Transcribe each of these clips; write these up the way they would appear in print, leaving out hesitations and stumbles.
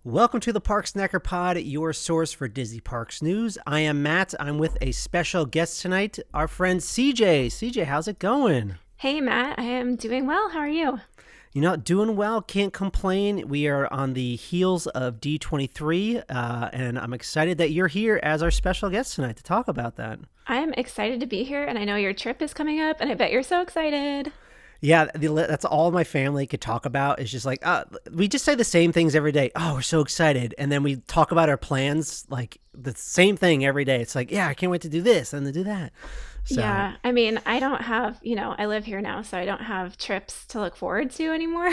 Welcome to the Park Snacker Pod, your source for Disney Parks news. I am Matt. I'm with a special guest tonight, our friend CJ. CJ, how's it going? Hey, Matt. I am doing well. How are you? Doing well. Can't complain. We are on the heels of D23, and I'm excited that you're here as our special guest tonight to talk about that. I'm excited to be here, and I know your trip is coming up, and I bet you're so excited. Yeah, that's all my family could talk about is just like, we just say the same things every day. Oh, we're so excited. And then we talk about our plans, like the same thing every day. It's like, yeah, I can't wait to do this and to do that. So. Yeah, I mean, I don't have, I live here now, so I don't have trips to look forward to anymore.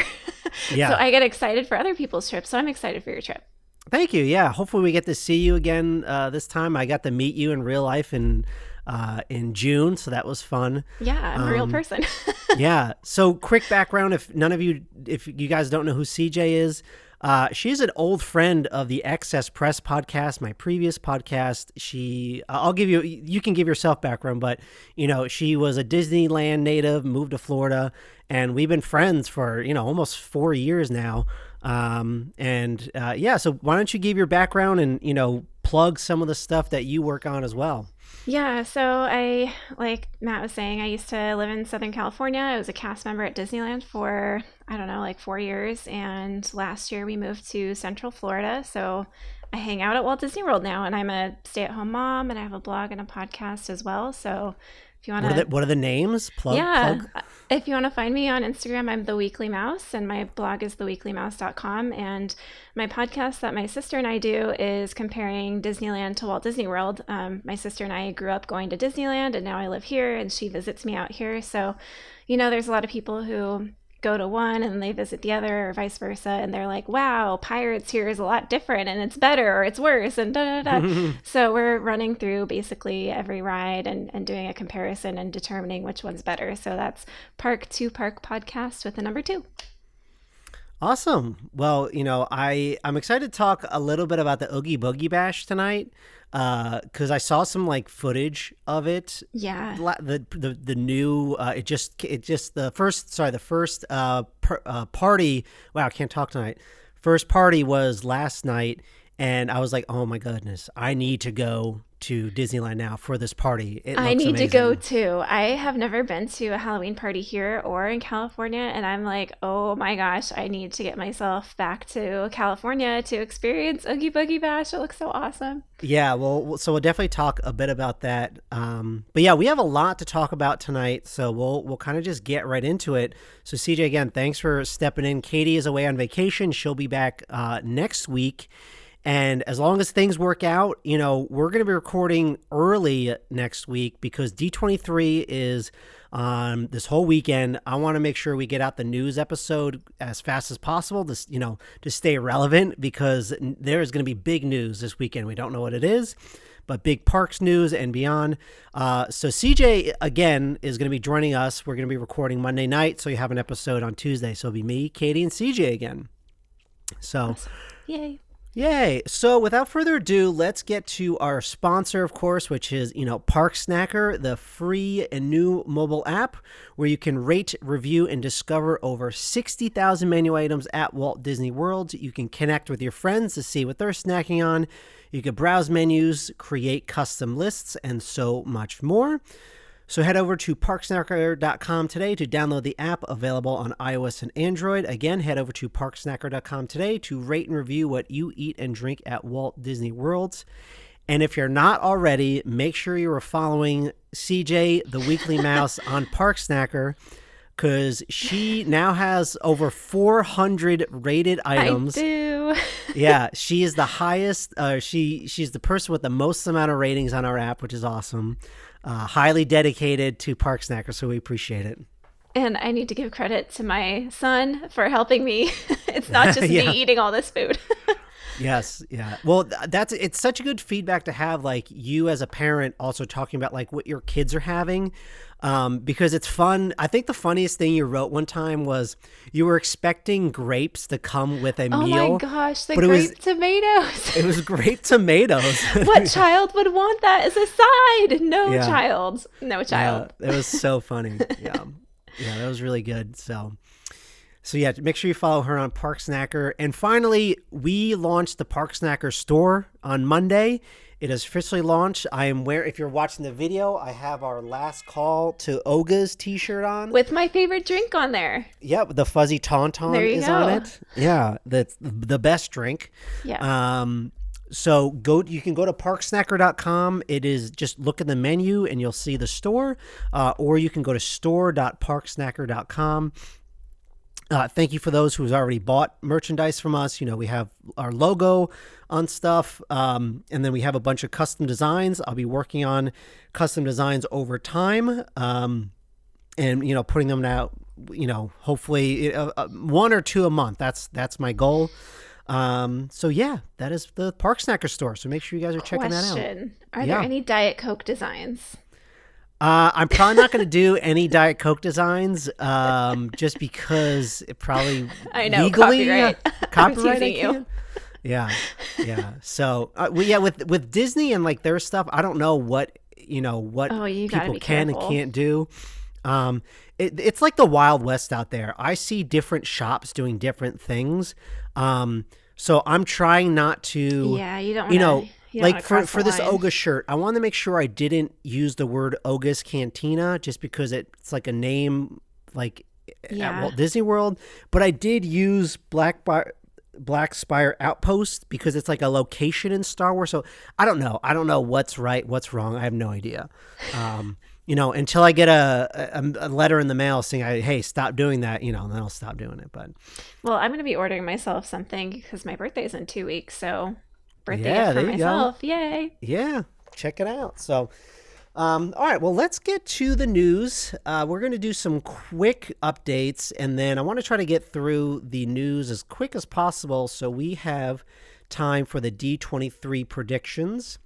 Yeah. So I get excited for other people's trips, so I'm excited for your trip. Thank you. Yeah, hopefully we get to see you again this time. I got to meet you in real life in June, so that was fun. Yeah, I'm a real person. Yeah. So quick background, if you guys don't know who CJ is, she's an old friend of the Excess Press podcast, my previous podcast. You can give yourself background, but she was a Disneyland native, moved to Florida, and we've been friends for, almost 4 years now. So why don't you give your background and, plug some of the stuff that you work on as well? Yeah, so like Matt was saying, I used to live in Southern California. I was a cast member at Disneyland for, 4 years. And last year we moved to Central Florida. So I hang out at Walt Disney World now, and I'm a stay-at-home mom, and I have a blog and a podcast as well. So if you want to... What are the names? Plug. If you want to find me on Instagram, I'm The Weekly Mouse, and my blog is theweeklymouse.com. And my podcast that my sister and I do is comparing Disneyland to Walt Disney World. My sister and I grew up going to Disneyland, and now I live here, and she visits me out here. So, there's a lot of people who go to one and they visit the other, or vice versa, and they're like, wow, Pirates here is a lot different, and it's better or it's worse, and da-da-da. So we're running through basically every ride and doing a comparison and determining which one's better. So that's Park to Park podcast with the number 2. Awesome. Well, I'm excited to talk a little bit about the Oogie Boogie Bash tonight, because I saw some footage of it. Yeah. The new the first party. Wow, I can't talk tonight. First party was last night, and I was like, oh my goodness, I need to go to Disneyland now for this party. I need to go too. I have never been to a Halloween party here or in California, and I'm like, oh my gosh, I need to get myself back to California to experience Oogie Boogie Bash. It looks so awesome. Yeah, well, so we'll definitely talk a bit about that. But yeah, we have a lot to talk about tonight, so we'll kind of just get right into it. So CJ, again, thanks for stepping in. Katie is away on vacation. She'll be back next week. And as long as things work out, we're going to be recording early next week because D23 is this whole weekend. I want to make sure we get out the news episode as fast as possible to stay relevant, because there is going to be big news this weekend. We don't know what it is, but big parks news and beyond. So CJ, again, is going to be joining us. We're going to be recording Monday night, so you have an episode on Tuesday. So it'll be me, Katie, and CJ again. So, awesome. Yay. So without further ado, let's get to our sponsor, of course, which is, Park Snacker, the free and new mobile app where you can rate, review, and discover over 60,000 menu items at Walt Disney World. You can connect with your friends to see what they're snacking on. You can browse menus, create custom lists, and so much more. So head over to parksnacker.com today to download the app, available on iOS and Android. Again, head over to parksnacker.com today to rate and review what you eat and drink at Walt Disney World. And if you're not already, make sure you are following CJ, the Weekly Mouse, on Park Snacker, because she now has over 400 rated items. I do. Yeah, she is the highest. She's the person with the most amount of ratings on our app, which is awesome. Highly dedicated to Park Snacker, so we appreciate it. And I need to give credit to my son for helping me. It's not just me eating all this food. Yes, yeah. Well, it's such a good feedback to have, you as a parent also talking about what your kids are having, because it's fun. I think the funniest thing you wrote one time was you were expecting grapes to come with a meal. Oh my gosh, grape tomatoes. It was grape tomatoes. What child would want that as a side? No child. Yeah, it was so funny. Yeah, that was really good. So. So yeah, make sure you follow her on Park Snacker. And finally, we launched the Park Snacker store on Monday. It is officially launched. If you're watching the video, I have our last call to Oga's t-shirt on. With my favorite drink on there. Yep, the fuzzy tauntaun is go. on it. Yeah, that's the best drink. Yeah. So you can go to parksnacker.com. It is just look at the menu and you'll see the store, or you can go to store.parksnacker.com. Thank you for those who's already bought merchandise from us. We have our logo on stuff, and then we have a bunch of custom designs. I'll be working on custom designs over time, and putting them out. Hopefully 1 or 2 a month. That's my goal. So yeah, that is the Park Snacker store. So make sure you guys are checking that out. Are there any Diet Coke designs? I'm probably not going to do any Diet Coke designs, just because it probably legally copyright. You. Yeah. So with Disney and like their stuff, I don't know what people can and can't do. It's like the Wild West out there. I see different shops doing different things. So I'm trying not to. Yeah, you don't want to. Like for this Oga shirt, I want to make sure I didn't use the word Oga's Cantina just because it's like a name like at Walt Disney World. But I did use Black Spire Outpost because it's like a location in Star Wars. So I don't know. I don't know what's right, what's wrong. I have no idea. Until I get a letter in the mail saying, hey, stop doing that, then I'll stop doing it. But I'm going to be ordering myself something because my birthday is in 2 weeks. So birthday gift for myself. Go. Yay. Yeah. Check it out. So, all right, well, let's get to the news. We're going to do some quick updates, and then I want to try to get through the news as quick as possible so we have time for the D23 predictions.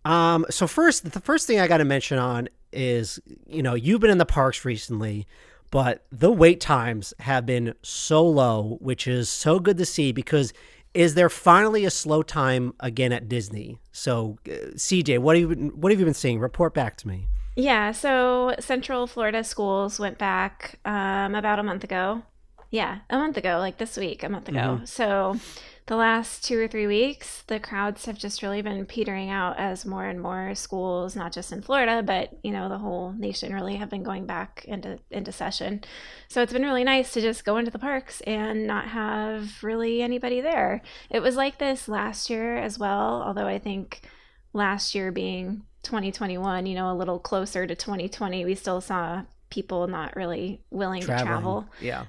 So the first thing I got to mention on is, you've been in the parks recently, but the wait times have been so low, which is so good to see because is there finally a slow time again at Disney? So, CJ, what have you been seeing? Report back to me. Yeah, so Central Florida schools went back about a month ago. Yeah, a month ago, like this week, a month ago. Mm-hmm. So the last 2 or 3 weeks, the crowds have just really been petering out as more and more schools, not just in Florida, but, the whole nation really have been going back into session. So it's been really nice to just go into the parks and not have really anybody there. It was like this last year as well, although I think last year being 2021, a little closer to 2020, we still saw people not really willing to travel. Yeah.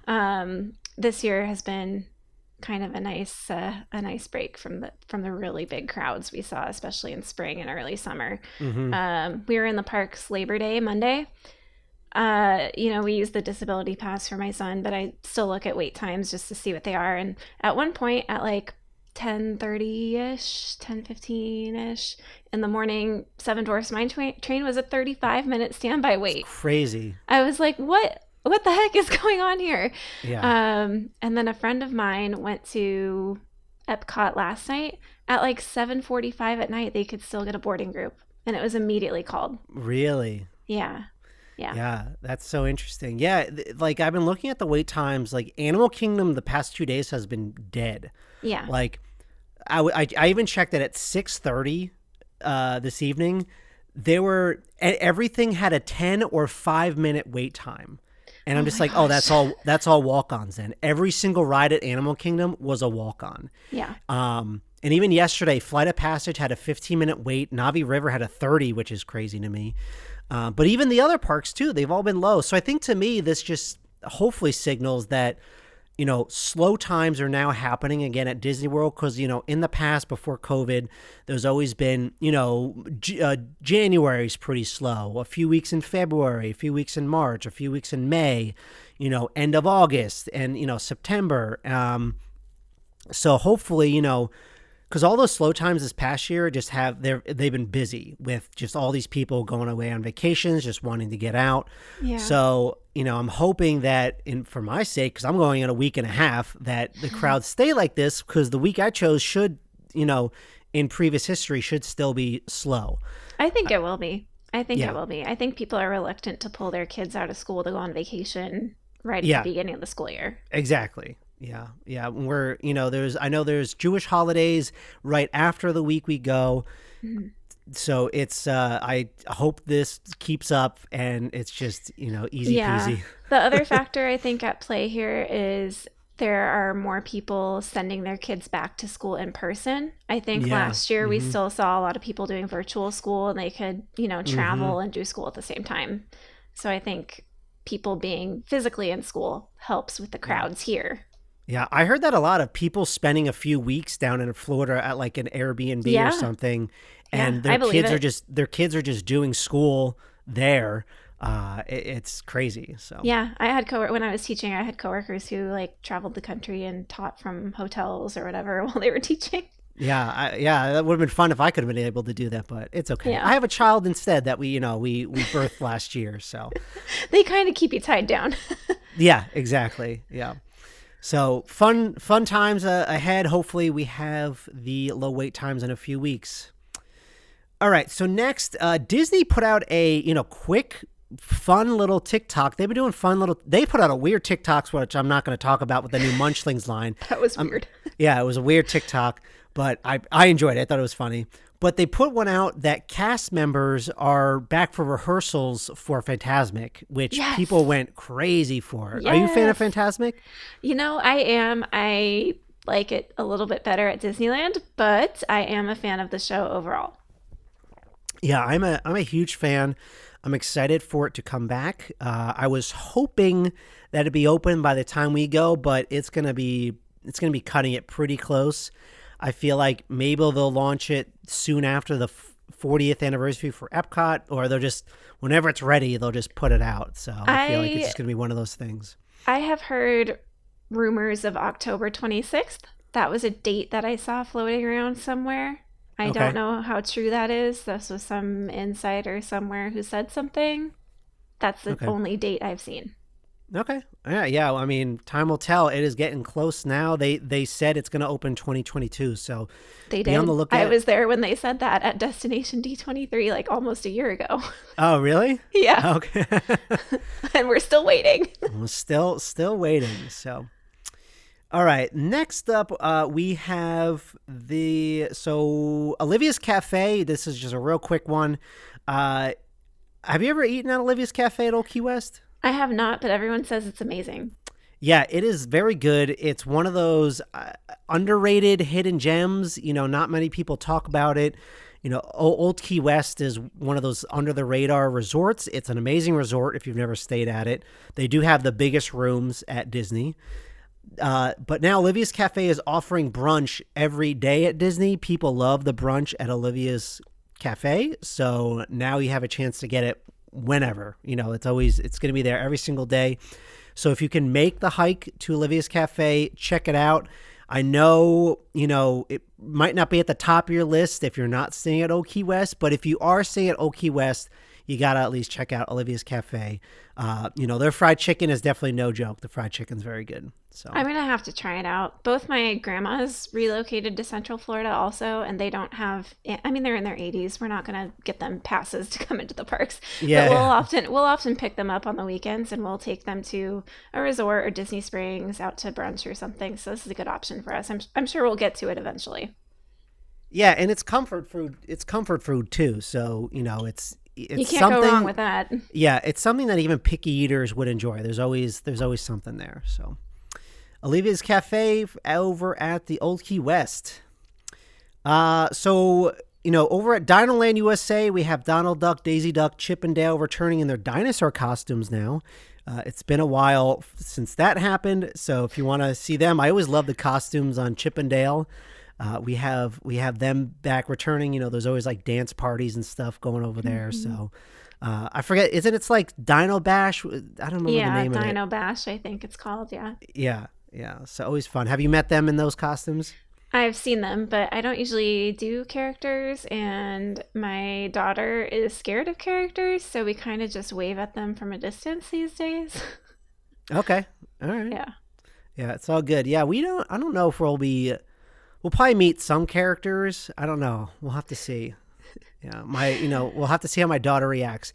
This year has been kind of a nice break from the really big crowds we saw, especially in spring and early summer. Mm-hmm. We were in the parks Labor Day Monday. We use the disability pass for my son, but I still look at wait times just to see what they are. And at one point at like 10:30-ish, 10:15-ish in the morning, Seven Dwarfs Mine Train was a 35-minute standby wait. It's crazy. I was like, what the heck is going on here? Yeah. And then a friend of mine went to Epcot last night at like 7:45 at night. They could still get a boarding group, and it was immediately called. Really? Yeah. Yeah, that's so interesting. Yeah, like I've been looking at the wait times. Like Animal Kingdom, the past 2 days has been dead. Yeah. Like I even checked that at 6:30 this evening, everything had a 10 or 5 minute wait time. And I'm just like, gosh. That's all walk-ons then. Every single ride at Animal Kingdom was a walk-on. Yeah. And even yesterday, Flight of Passage had a 15-minute wait. Navi River had a 30, which is crazy to me. But even the other parks too, they've all been low. So I think to me, this just hopefully signals that, slow times are now happening again at Disney World. Cause, in the past before COVID, there's always been, January's pretty slow, a few weeks in February, a few weeks in March, a few weeks in May, end of August and, September. So hopefully, because all those slow times this past year they've been busy with just all these people going away on vacations, just wanting to get out. Yeah. So, I'm hoping that for my sake, because I'm going in a week and a half, that the crowds stay like this because the week I chose should, in previous history, should still be slow. I think it will be. It will be. I think people are reluctant to pull their kids out of school to go on vacation right at the beginning of the school year. Exactly. Yeah. Yeah. We're, I know there's Jewish holidays right after the week we go. Mm-hmm. So it's, I hope this keeps up and it's just, easy peasy. The other factor I think at play here is there are more people sending their kids back to school in person. I think last year we still saw a lot of people doing virtual school and they could, travel and do school at the same time. So I think people being physically in school helps with the crowds here. Yeah, I heard that a lot of people spending a few weeks down in Florida at like an Airbnb or something, and their kids are just doing school there. It's crazy. So yeah, when I was teaching, I had coworkers who like traveled the country and taught from hotels or whatever while they were teaching. Yeah, that would have been fun if I could have been able to do that, but it's okay. Yeah. I have a child instead that we birthed last year, so they kind of keep you tied down. Yeah, exactly. Yeah. So fun times ahead. Hopefully we have the low wait times in a few weeks. All right. So next, Disney put out a, quick, fun little TikTok. They've been doing they put out a weird TikTok, which I'm not going to talk about, with the new Munchlings line. That was weird. Yeah, it was a weird TikTok, but I enjoyed it. I thought it was funny. But they put one out that cast members are back for rehearsals for Fantasmic, which people went crazy for. Yes. Are you a fan of Fantasmic? I am. I like it a little bit better at Disneyland, but I am a fan of the show overall. Yeah, I'm a huge fan. I'm excited for it to come back. I was hoping that it'd be open by the time we go, but it's gonna be cutting it pretty close. I feel like maybe they'll launch it soon after the 40th anniversary for Epcot, or they'll just, whenever it's ready, they'll just put it out. So I feel like it's just going to be one of those things. I have heard rumors of October 26th. That was a date that I saw floating around somewhere. I don't know how true that is. This was some insider somewhere who said something. That's the only date I've seen. Okay. Yeah. I mean, time will tell. It is getting close now. They said it's going to open 2022. So they did. Be on the lookout. I was there when they said that at Destination D23, like almost a year ago. Oh, really? Yeah. Okay. And we're still waiting. We're still waiting. So, all right. Next up, we have Olivia's Cafe. This is just a real quick one. Have you ever eaten at Olivia's Cafe at Old Key West? I have not, but everyone says it's amazing. Yeah, it is very good. It's one of those underrated hidden gems. Not many people talk about it. Old Key West is one of those under the radar resorts. It's an amazing resort if you've never stayed at it. They do have the biggest rooms at Disney. But now Olivia's Cafe is offering brunch every day at Disney. People love the brunch at Olivia's Cafe. So now you have a chance to get it whenever. It's going to be there every single day. So if you can make the hike to Olivia's Cafe, check it out. I know, it might not be at the top of your list if you're not staying at Old Key West, but if you are staying at Old Key West, you got to at least check out Olivia's Cafe. Their fried chicken is definitely no joke. The fried chicken's very good. So I'm going to have to try it out. Both my grandmas relocated to Central Florida also, and they don't have, they're in their 80s. We're not going to get them passes to come into the parks. Yeah. But we'll often pick them up on the weekends, and we'll take them to a resort or Disney Springs, out to brunch or something. So this is a good option for us. I'm sure we'll get to it eventually. Yeah, and it's comfort food. It's comfort food too. So, it's you can't go wrong with that. Yeah, it's something that even picky eaters would enjoy. There's always something there. So Olivia's Cafe over at the Old Key West. Over at DinoLand USA, we have Donald Duck, Daisy Duck, Chip and Dale returning in their dinosaur costumes now. It's been a while since that happened, so if you want to see them, I always love the costumes on Chip and Dale. We have them back returning. There's always like dance parties and stuff going over there. Mm-hmm. So I forget, isn't it like Dino Bash? I don't remember the name of it. Yeah, Dino Bash, I think it's called. Yeah. So always fun. Have you met them in those costumes? I've seen them, but I don't usually do characters, and my daughter is scared of characters, so we kind of just wave at them from a distance these days. Okay. All right. Yeah, it's all good. Yeah, I don't know if we'll probably meet some characters. I don't know. We'll have to see. Yeah, we'll have to see how my daughter reacts.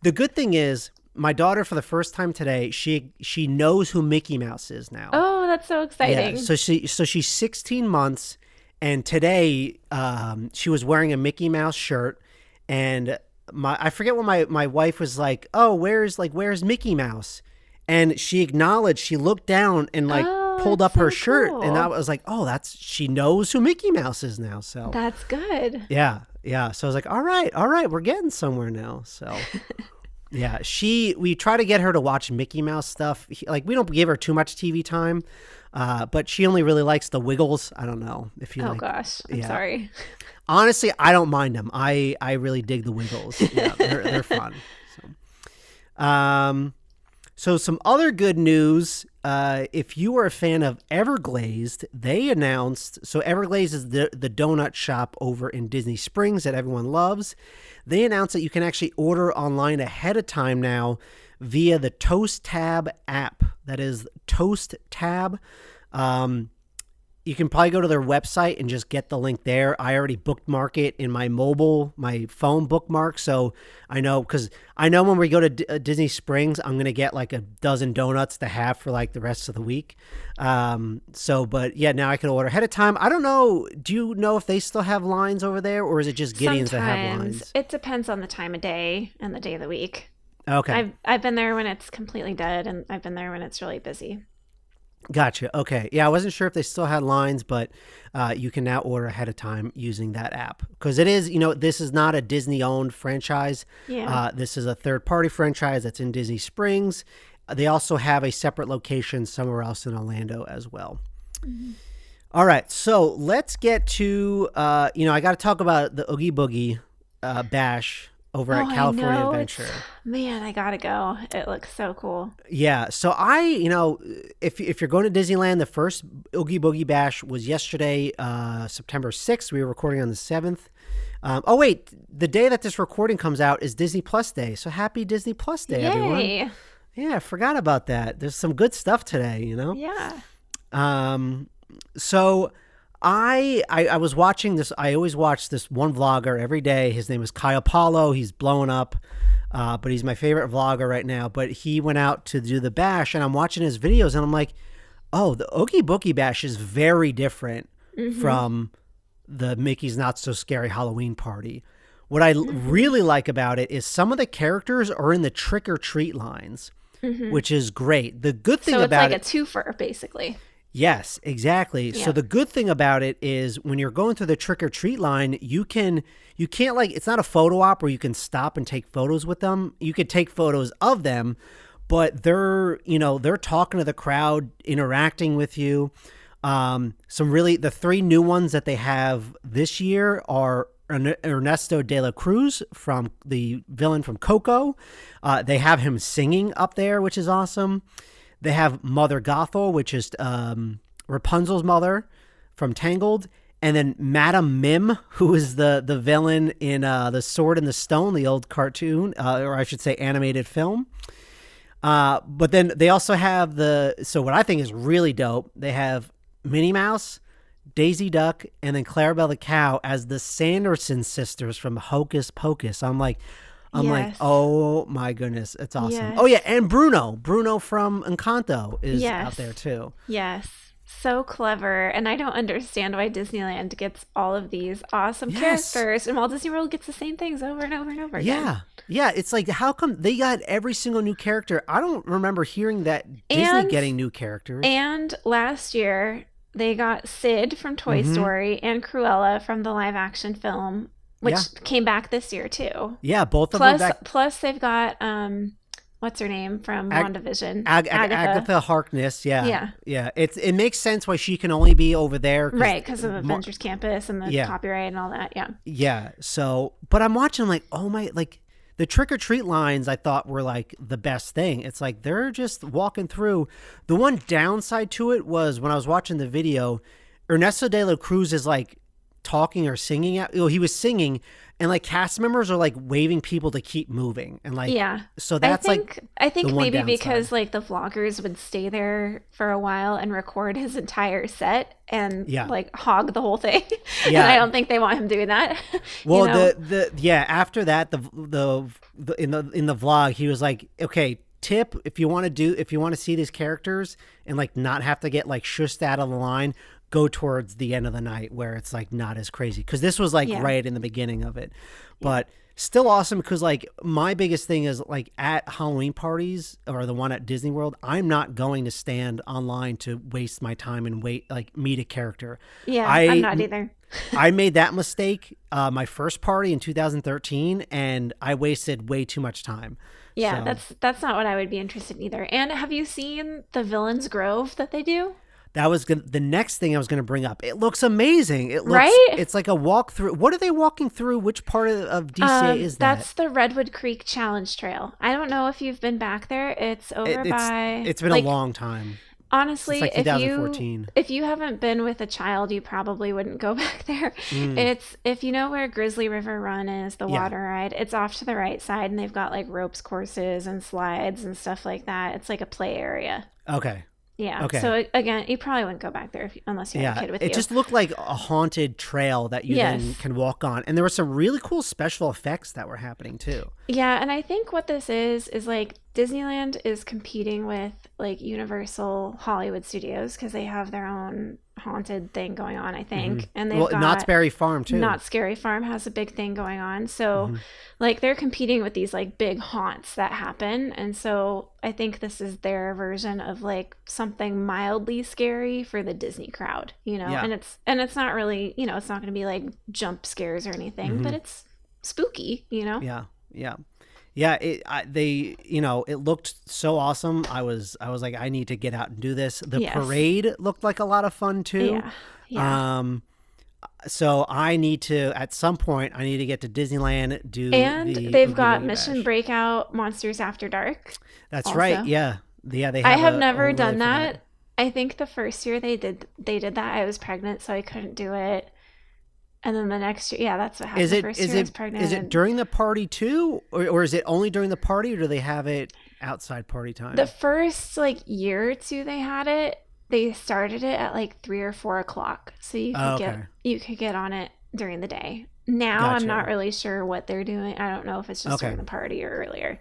The good thing is, my daughter, for the first time today, she knows who Mickey Mouse is now. Oh, that's so exciting. Yeah, so she's 16 months, and today she was wearing a Mickey Mouse shirt, and I forget what my wife was like, oh, where's Mickey Mouse? And she acknowledged, she looked down and pulled up her shirt, cool. and I was like, oh, she knows who Mickey Mouse is now. So that's good. Yeah. So I was like, all right, we're getting somewhere now. So yeah, we try to get her to watch Mickey Mouse stuff. We don't give her too much TV time, but she only really likes the Wiggles. I don't know if you Oh gosh, I'm sorry. Honestly, I don't mind them. I really dig the Wiggles. Yeah, they're fun. So some other good news. If you are a fan of Everglazed, they announced. So Everglazed is the donut shop over in Disney Springs that everyone loves. They announced that you can actually order online ahead of time now via the ToastTab app. That is ToastTab. You can probably go to their website and just get the link there. I already bookmark it in my phone bookmark. So I know, because I know when we go to Disney Springs, I'm going to get like a dozen donuts to have for like the rest of the week. But yeah, now I can order ahead of time. I don't know. Do you know if they still have lines over there, or is it just Gideon's that have lines? It depends on the time of day and the day of the week. Okay. I've been there when it's completely dead, and I've been there when it's really busy. Gotcha. Okay. Yeah, I wasn't sure if they still had lines, but you can now order ahead of time using that app, because it is, this is not a Disney-owned franchise. Yeah. This is a third-party franchise that's in Disney Springs. They also have a separate location somewhere else in Orlando as well. Mm-hmm. All right. So let's get to, I got to talk about the Oogie Boogie bash over at California Adventure. Man, I gotta go. It looks so cool. Yeah. So if you're going to Disneyland, the first Oogie Boogie Bash was yesterday, September 6th. We were recording on the 7th. The day that this recording comes out is Disney Plus Day. So happy Disney Plus Day, Yay. Everyone. Yeah, I forgot about that. There's some good stuff today, Yeah. So I was watching this. I always watch this one vlogger every day. His name is Kyle Paulo. He's blowing up, but he's my favorite vlogger right now. But he went out to do the bash, and I'm watching his videos, and I'm like, oh, the Oogie Boogie Bash is very different from the Mickey's Not So Scary Halloween Party. What I really like about it is some of the characters are in the trick or treat lines, which is great. The good thing about it, so it's like a twofer, basically. Yes, exactly. Yeah. So the good thing about it is when you're going through the trick or treat line, you can't it's not a photo op where you can stop and take photos with them. You could take photos of them, but they're talking to the crowd, interacting with you. The three new ones that they have this year are Ernesto de la Cruz, from the villain from Coco. They have him singing up there, which is awesome. They have Mother Gothel, which is Rapunzel's mother from Tangled. And then Madame Mim, who is the villain in The Sword and the Stone, the old cartoon, or I should say animated film. But then they also have so what I think is really dope, they have Minnie Mouse, Daisy Duck, and then Clarabelle the Cow as the Sanderson sisters from Hocus Pocus. I'm like, oh my goodness, it's awesome. Yes. Oh yeah, and Bruno from Encanto is out there too. Yes, so clever. And I don't understand why Disneyland gets all of these awesome characters, and Walt Disney World gets the same things over and over and over again. Yeah, it's like, how come they got every single new character? I don't remember hearing that Disney getting new characters. And last year they got Sid from Toy Story and Cruella from the live action film, which came back this year too. Yeah, both of them back. Plus they've got what's her name from WandaVision? Agatha Harkness. Yeah. It makes sense why she can only be over there, right? Because of Avengers Campus and the copyright and all that. Yeah. So, but I'm watching like, oh my, like the trick or treat lines I thought were like the best thing. It's like they're just walking through. The one downside to it was when I was watching the video, Ernesto de la Cruz is like talking or singing at, he was singing, and like cast members are like waving people to keep moving, and like, Yeah. so that's I think the one maybe downside. because like the vloggers would stay there for a while and record his entire set and Yeah. like hog the whole thing. Yeah. And I don't think they want him doing that. Well, you know? after that, the in the vlog, he was like, okay, tip, if you want to see these characters and like not have to get like shushed out of the line, go towards the end of the night where it's like not as crazy, because this was like right in the beginning of it, but still awesome, because like my biggest thing is like at Halloween parties or the one at Disney World, I'm not going to stand online to waste my time and wait, like meet a character. I'm not either. I made that mistake my first party in 2013, and I wasted way too much time. Yeah, So that's not what I would be interested in either. And have you seen the Villains Grove that they do? that was the next thing I was going to bring up. It looks amazing. It looks, Right? It's like a walkthrough. What are they walking through? Which part of DCA is that? That's the Redwood Creek Challenge Trail. I don't know if you've been back there. It's over by. It's been like, a long time. Honestly, Since like 2014. if you haven't been with a child, you probably wouldn't go back there. It's, if you know where Grizzly River Run is, the water ride, it's off to the right side, and they've got like ropes courses and slides and stuff like that. It's like a play area. Okay. Yeah. Okay. So again, you probably wouldn't go back there unless you had a kid with you. It just looked like a haunted trail that you then can walk on. And there were some really cool special effects that were happening too. Yeah, and I think what this is like Disneyland is competing with like Universal Hollywood Studios because they have their own haunted thing going on, I think. And they've got Knott's Berry Farm too. Knott's Scary Farm has a big thing going on. So like they're competing with these like big haunts that happen. And so I think this is their version of like something mildly scary for the Disney crowd, you know. Yeah. And it's not really, you know, it's not going to be like jump scares or anything, but it's spooky, you know. Yeah, it looked so awesome. I was like, I need to get out and do this. The parade looked like a lot of fun too. Yeah. So at some point, I need to get to Disneyland, they've got Oogie Mission Bash. Breakout Monsters After Dark. That's also. right. Yeah. They have I have never overlay done for that. I think the first year they did that, I was pregnant, so I couldn't do it. And then the next year, that's what happened. Is it during the party too, or is it only during the party, or do they have it outside party time? The first like year or two they had it, they started it at like 3 or 4 o'clock, so you could get on it during the day. Now Gotcha. I'm not really sure what they're doing. I don't know if it's just during the party or earlier.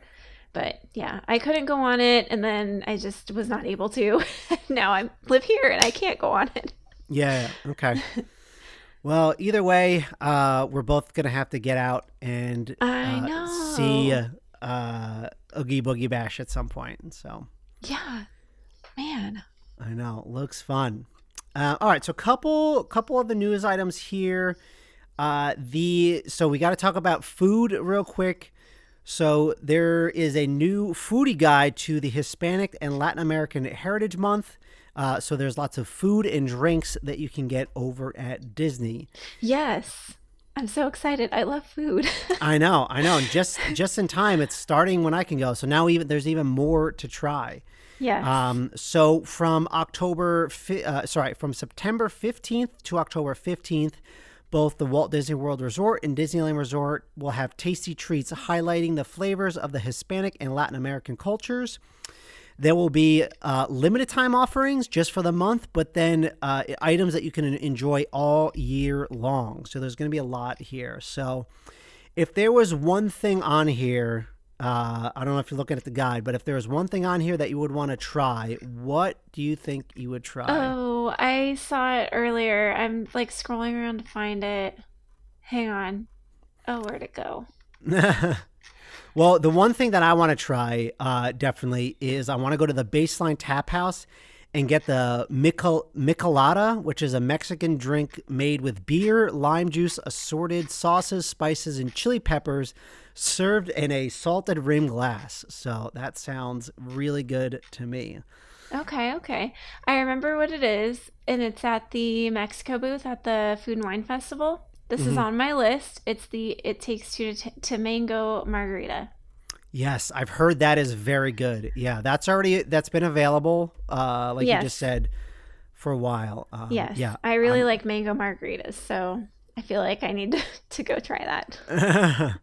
But yeah, I couldn't go on it, and then I just was not able to. Now I live here and I can't go on it. Yeah. Okay. Well, either way, we're both gonna have to get out and see Oogie Boogie Bash at some point. So yeah, man, I know, looks fun. All right, so couple of the news items here. So we got to talk about food real quick. So there is a new foodie guide to the Hispanic and Latin American Heritage Month. So there's lots of food and drinks that you can get over at Disney. Yes. I'm so excited. I love food. I know. And just in time, it's starting when I can go. So now there's even more to try. Yeah. So from September 15th to October 15th, both the Walt Disney World Resort and Disneyland Resort will have tasty treats highlighting the flavors of the Hispanic and Latin American cultures. There will be limited time offerings just for the month, but then items that you can enjoy all year long. So there's going to be a lot here. So if there was one thing on here, I don't know if you're looking at the guide, but if there was one thing on here that you would want to try, what do you think you would try? Oh, I saw it earlier. I'm like scrolling around to find it. Hang on. Oh, where'd it go? Well, the one thing that I want to try definitely is I want to go to the Baseline Tap House and get the Michelada, which is a Mexican drink made with beer, lime juice, assorted sauces, spices, and chili peppers served in a salted rim glass. So that sounds really good to me. Okay. I remember what it is, and it's at the Mexico booth at the Food and Wine Festival. This is on my list. It's the It Takes Two to Mango Margarita. Yes, I've heard that is very good. Yeah, that's been available, you just said, for a while. Yes. Yeah, I really like mango margaritas, so I feel like I need to go try that.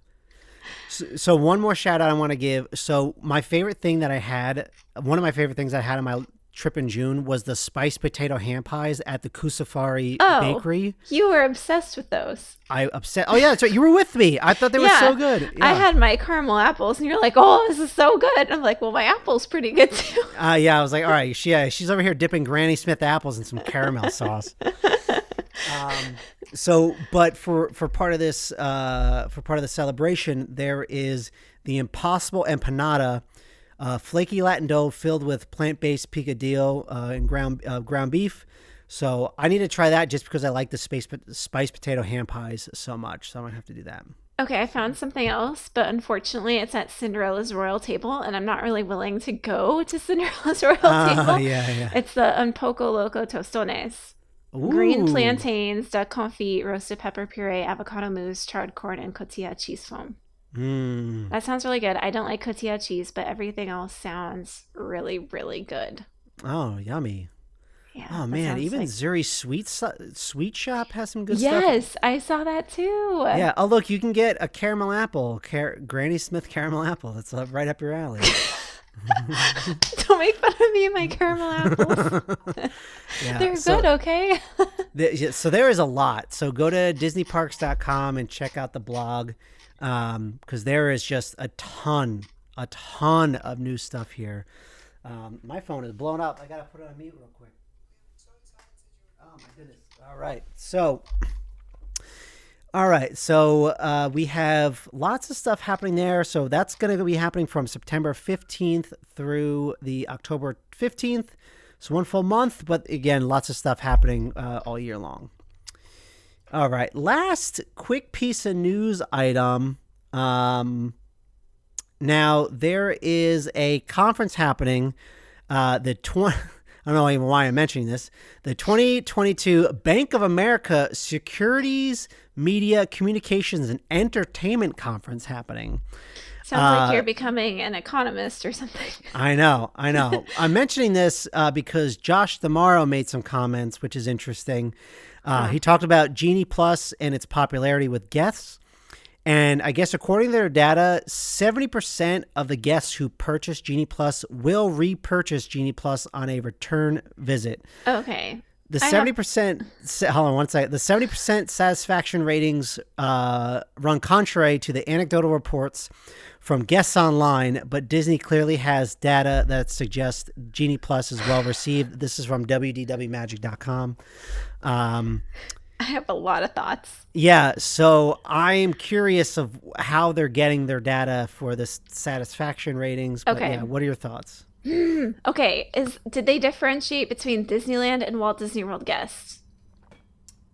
So one more shout out I want to give. So one of my favorite things I had on my trip in June was the spiced potato ham pies at the Kusafari Bakery. You were obsessed with those. Oh yeah, that's right. You were with me. I thought they were so good. Yeah. I had my caramel apples, and you're like, "Oh, this is so good." And I'm like, "Well, my apple's pretty good too." Yeah, I was like, "All right, she's over here dipping Granny Smith apples in some caramel sauce." But for part of this, for part of the celebration, there is the Impossible Empanada, flaky Latin dough filled with plant-based picadillo and ground beef. So I need to try that just because I like the spiced potato ham pies so much. So I'm gonna have to do that. Okay, I found something else, but unfortunately it's at Cinderella's Royal Table, and I'm not really willing to go to Cinderella's Royal Table. Yeah. It's the Un Poco Loco Tostones. Ooh. Green plantains, duck confit, roasted pepper puree, avocado mousse, charred corn, and cotija cheese foam. That sounds really good. I don't like cotija cheese, but everything else sounds really, really good. Oh, yummy. Yeah, oh, man. Even Zuri's sweet shop has some good stuff. Yes, I saw that too. Yeah. Oh, look, you can get a caramel apple, Granny Smith caramel apple. That's right up your alley. Don't make fun of me and my caramel apples. Yeah, They're good, okay? So there is a lot. So go to disneyparks.com and check out the blog, because there is just a ton of new stuff here. My phone is blowing up. I got to put it on mute real quick. Oh, my goodness. All right. So we have lots of stuff happening there. So that's going to be happening from September 15th through the October 15th. So one full month. But again, lots of stuff happening all year long. All right. Last quick piece of news item. Now, there is a conference happening. I don't know even why I'm mentioning this. The 2022 Bank of America Securities, Media, Communications, and Entertainment Conference happening. Sounds like you're becoming an economist or something. I know. I'm mentioning this because Josh Damaro made some comments, which is interesting. He talked about Genie Plus and its popularity with guests. And I guess according to their data, 70% of the guests who purchase Genie Plus will repurchase Genie Plus on a return visit. Okay. The 70%, hold on one second. The 70% satisfaction ratings run contrary to the anecdotal reports from guests online, but Disney clearly has data that suggests Genie Plus is well received. This is from wdwmagic.com. I have a lot of thoughts. Yeah, so I'm curious of how they're getting their data for the satisfaction ratings. But okay. Yeah, what are your thoughts? Okay, did they differentiate between Disneyland and Walt Disney World guests?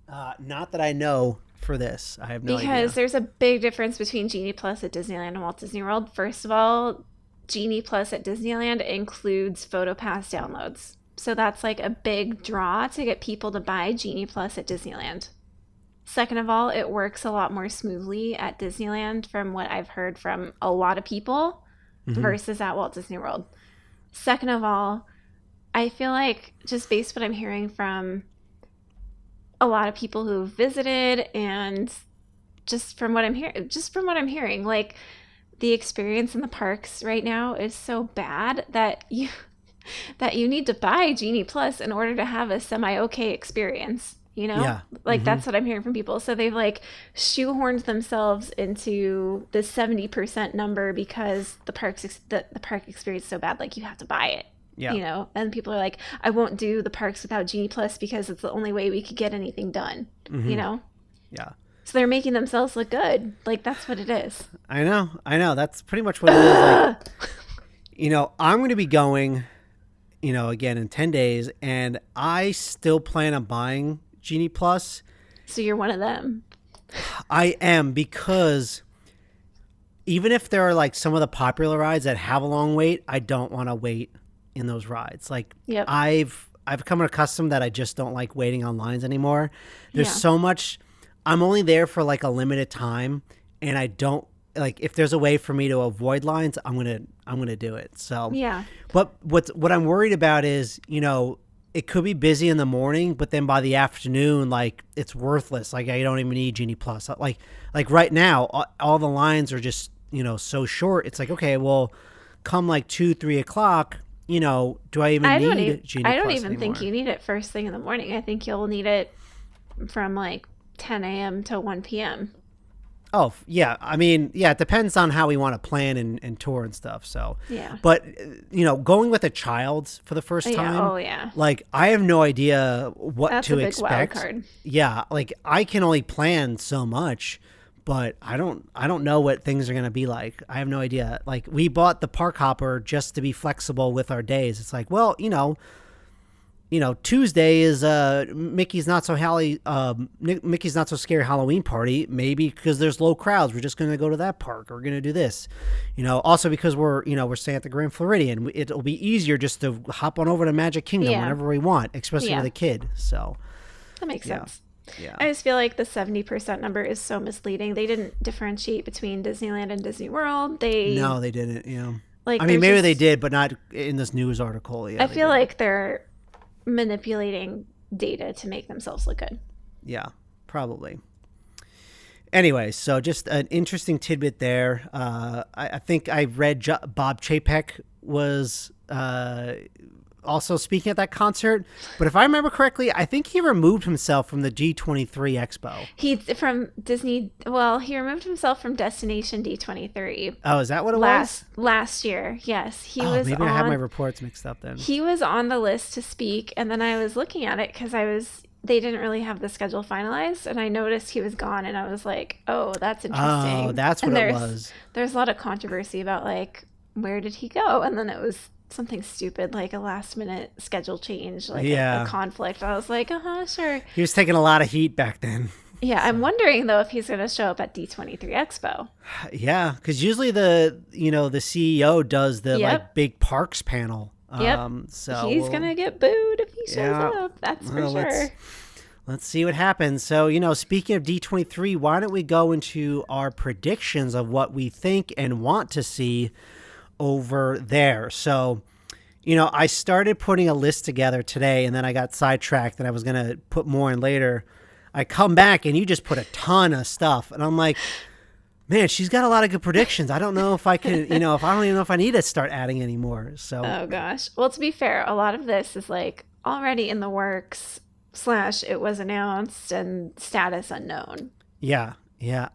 Not that I know for this. I have no idea. Because there's a big difference between Genie Plus at Disneyland and Walt Disney World. First of all, Genie Plus at Disneyland includes PhotoPass downloads. So that's like a big draw to get people to buy Genie Plus at Disneyland. Second of all, it works a lot more smoothly at Disneyland from what I've heard from a lot of people versus at Walt Disney World. Second of all, I feel like just based what I'm hearing from a lot of people who've visited and just from what I'm hearing, like the experience in the parks right now is so bad that you need to buy Genie Plus in order to have a semi-okay experience, Yeah. That's what I'm hearing from people. So they've like shoehorned themselves into the 70% number because the park experience is so bad, like you have to buy it. Yeah. And people are like, I won't do the parks without Genie Plus because it's the only way we could get anything done, Yeah. So they're making themselves look good. Like that's what it is. I know. That's pretty much what it is. Like, I'm going to be going, again in 10 days, and I still plan on buying Genie Plus. So you're one of them. I am, because even if there are like some of the popular rides that have a long wait, I don't want to wait in those rides. Like Yep. I've become accustomed that I just don't like waiting on lines anymore. There's so much. I'm only there for like a limited time, and I don't like, if there's a way for me to avoid lines, I'm gonna do it. So Yeah. But what I'm worried about is, it could be busy in the morning, but then by the afternoon, like it's worthless. Like I don't even need Genie Plus. Like right now, all the lines are just, so short. It's like, okay, well, come like 2-3 o'clock, do I even need Genie Plus I don't even anymore? think you need it first thing in the morning. I think you'll need it from like 10 a.m. to 1 p.m. Oh, yeah. I mean, yeah, it depends on how we want to plan and tour and stuff. So, Yeah. but, going with a child for the first time. Yeah. Oh, yeah. Like, I have no idea what That's to a big expect. wild card. Yeah. Like, I can only plan so much, but I don't know what things are going to be like. I have no idea. Like, we bought the park hopper just to be flexible with our days. It's like, well, Tuesday is Mickey's Not So Scary Halloween party. Maybe because there's low crowds, we're just going to go to that park. We're going to do this, Also because we're staying at the Grand Floridian, it'll be easier just to hop on over to Magic Kingdom whenever we want, especially with a kid. So that makes sense. Yeah. I just feel like the 70% number is so misleading. They didn't differentiate between Disneyland and Disney World. No, they didn't. Like, I mean, maybe they did, but not in this news article. Yeah, I feel like they're manipulating data to make themselves look good. Yeah, probably. Anyway, so just an interesting tidbit there. I think I read Bob Chapek was also speaking at that concert, but if I remember correctly, I think he removed himself from the D23 Expo. He removed himself from Destination D23. Oh, is that what it was? Last year, yes. Maybe I have my reports mixed up then. He was on the list to speak, and then I was looking at it because they didn't really have the schedule finalized, and I noticed he was gone, and I was like, oh, that's interesting. Oh, that's what it was. There's a lot of controversy about, like, where did he go? And then it was something stupid, like a last minute schedule change, like a conflict. I was like, sure. He was taking a lot of heat back then. Yeah, I'm wondering though if he's going to show up at D23 Expo. Yeah, because usually the CEO does the like big parks panel. So he's gonna get booed if he shows up. That's for sure. Let's see what happens. So, speaking of D23, why don't we go into our predictions of what we think and want to see over there. So, I started putting a list together today, and then I got sidetracked, and I was going to put more in later. I come back, and you just put a ton of stuff, and I'm like, man, she's got a lot of good predictions. I don't know if I can, if I don't even know if I need to start adding any more. So, oh gosh. Well, to be fair, a lot of this is like already in the works / it was announced and status unknown. Yeah.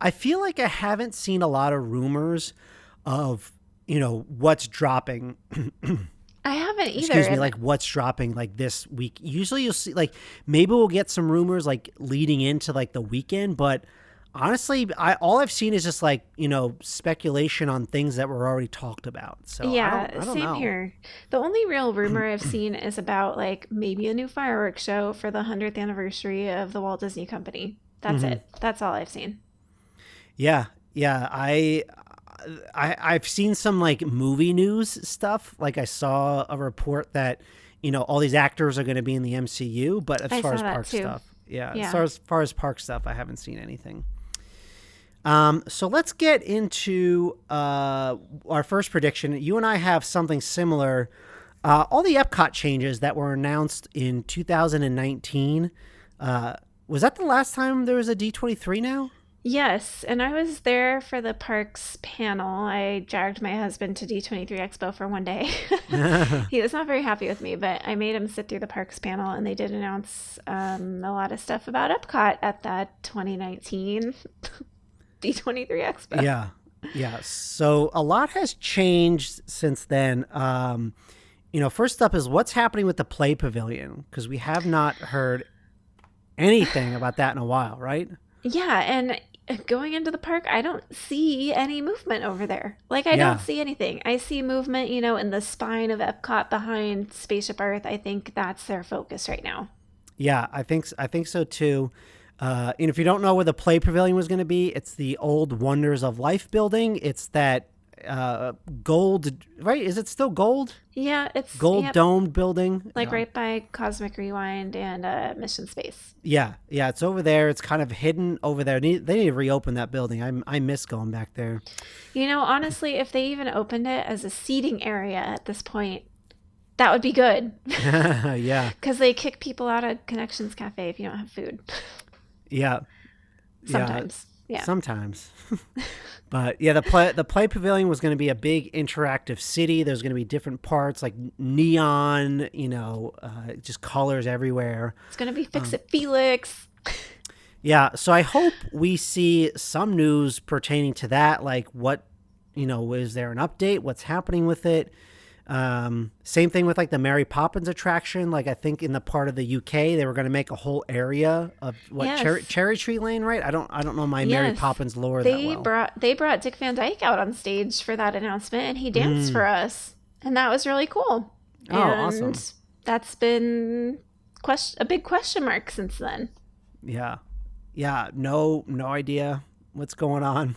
I feel like I haven't seen a lot of rumors of what's dropping. I haven't either. Excuse me, like what's dropping like this week. Usually you'll see like maybe we'll get some rumors like leading into like the weekend, but honestly, all I've seen is just like, speculation on things that were already talked about. So yeah, I don't same know. here. The only real rumor I've seen is about like maybe a new fireworks show for the 100th anniversary of the Walt Disney Company. That's it. That's all I've seen. Yeah. I've seen some like movie news stuff. Like I saw a report that, all these actors are going to be in the MCU, but as far as park stuff, as far as park stuff, I haven't seen anything. So let's get into our first prediction. You and I have something similar. All the Epcot changes that were announced in 2019. Was that the last time there was a D23 now? Yes, and I was there for the parks panel. I dragged my husband to D23 Expo for one day. He was not very happy with me, but I made him sit through the parks panel, and they did announce a lot of stuff about Epcot at that 2019 D23 Expo. Yeah. So a lot has changed since then. First up is what's happening with the Play Pavilion, because we have not heard anything about that in a while, right? Yeah, and going into the park, I don't see any movement over there. Like, I don't see anything. I see movement, in the spine of Epcot behind Spaceship Earth. I think that's their focus right now. Yeah, I think so too. And if you don't know where the Play Pavilion was going to be, it's the old Wonders of Life building. It's that gold, right? Is it still gold? Yeah, it's gold domed building, like right by Cosmic Rewind and Mission Space. Yeah, it's over there. It's kind of hidden over there. They need to reopen that building. I miss going back there. Honestly, if they even opened it as a seating area at this point, That would be good. Yeah. Because they kick people out of Connections Cafe if you don't have food. Yeah. Sometimes. Yeah. Sometimes. But yeah, the play pavilion was going to be a big interactive city. There's going to be different parts like neon, just colors everywhere. It's going to be Fix It Felix. Yeah, so I hope we see some news pertaining to that, like what, is there an update? What's happening with it? Same thing with like the Mary Poppins attraction. Like I think in the part of the UK they were going to make a whole area of Cherry Tree Lane, right? I don't know my Mary Poppins lore that well. They brought Dick Van Dyke out on stage for that announcement, and he danced for us, and that was really cool. Oh, awesome! That's been a big question mark since then. Yeah. No idea what's going on.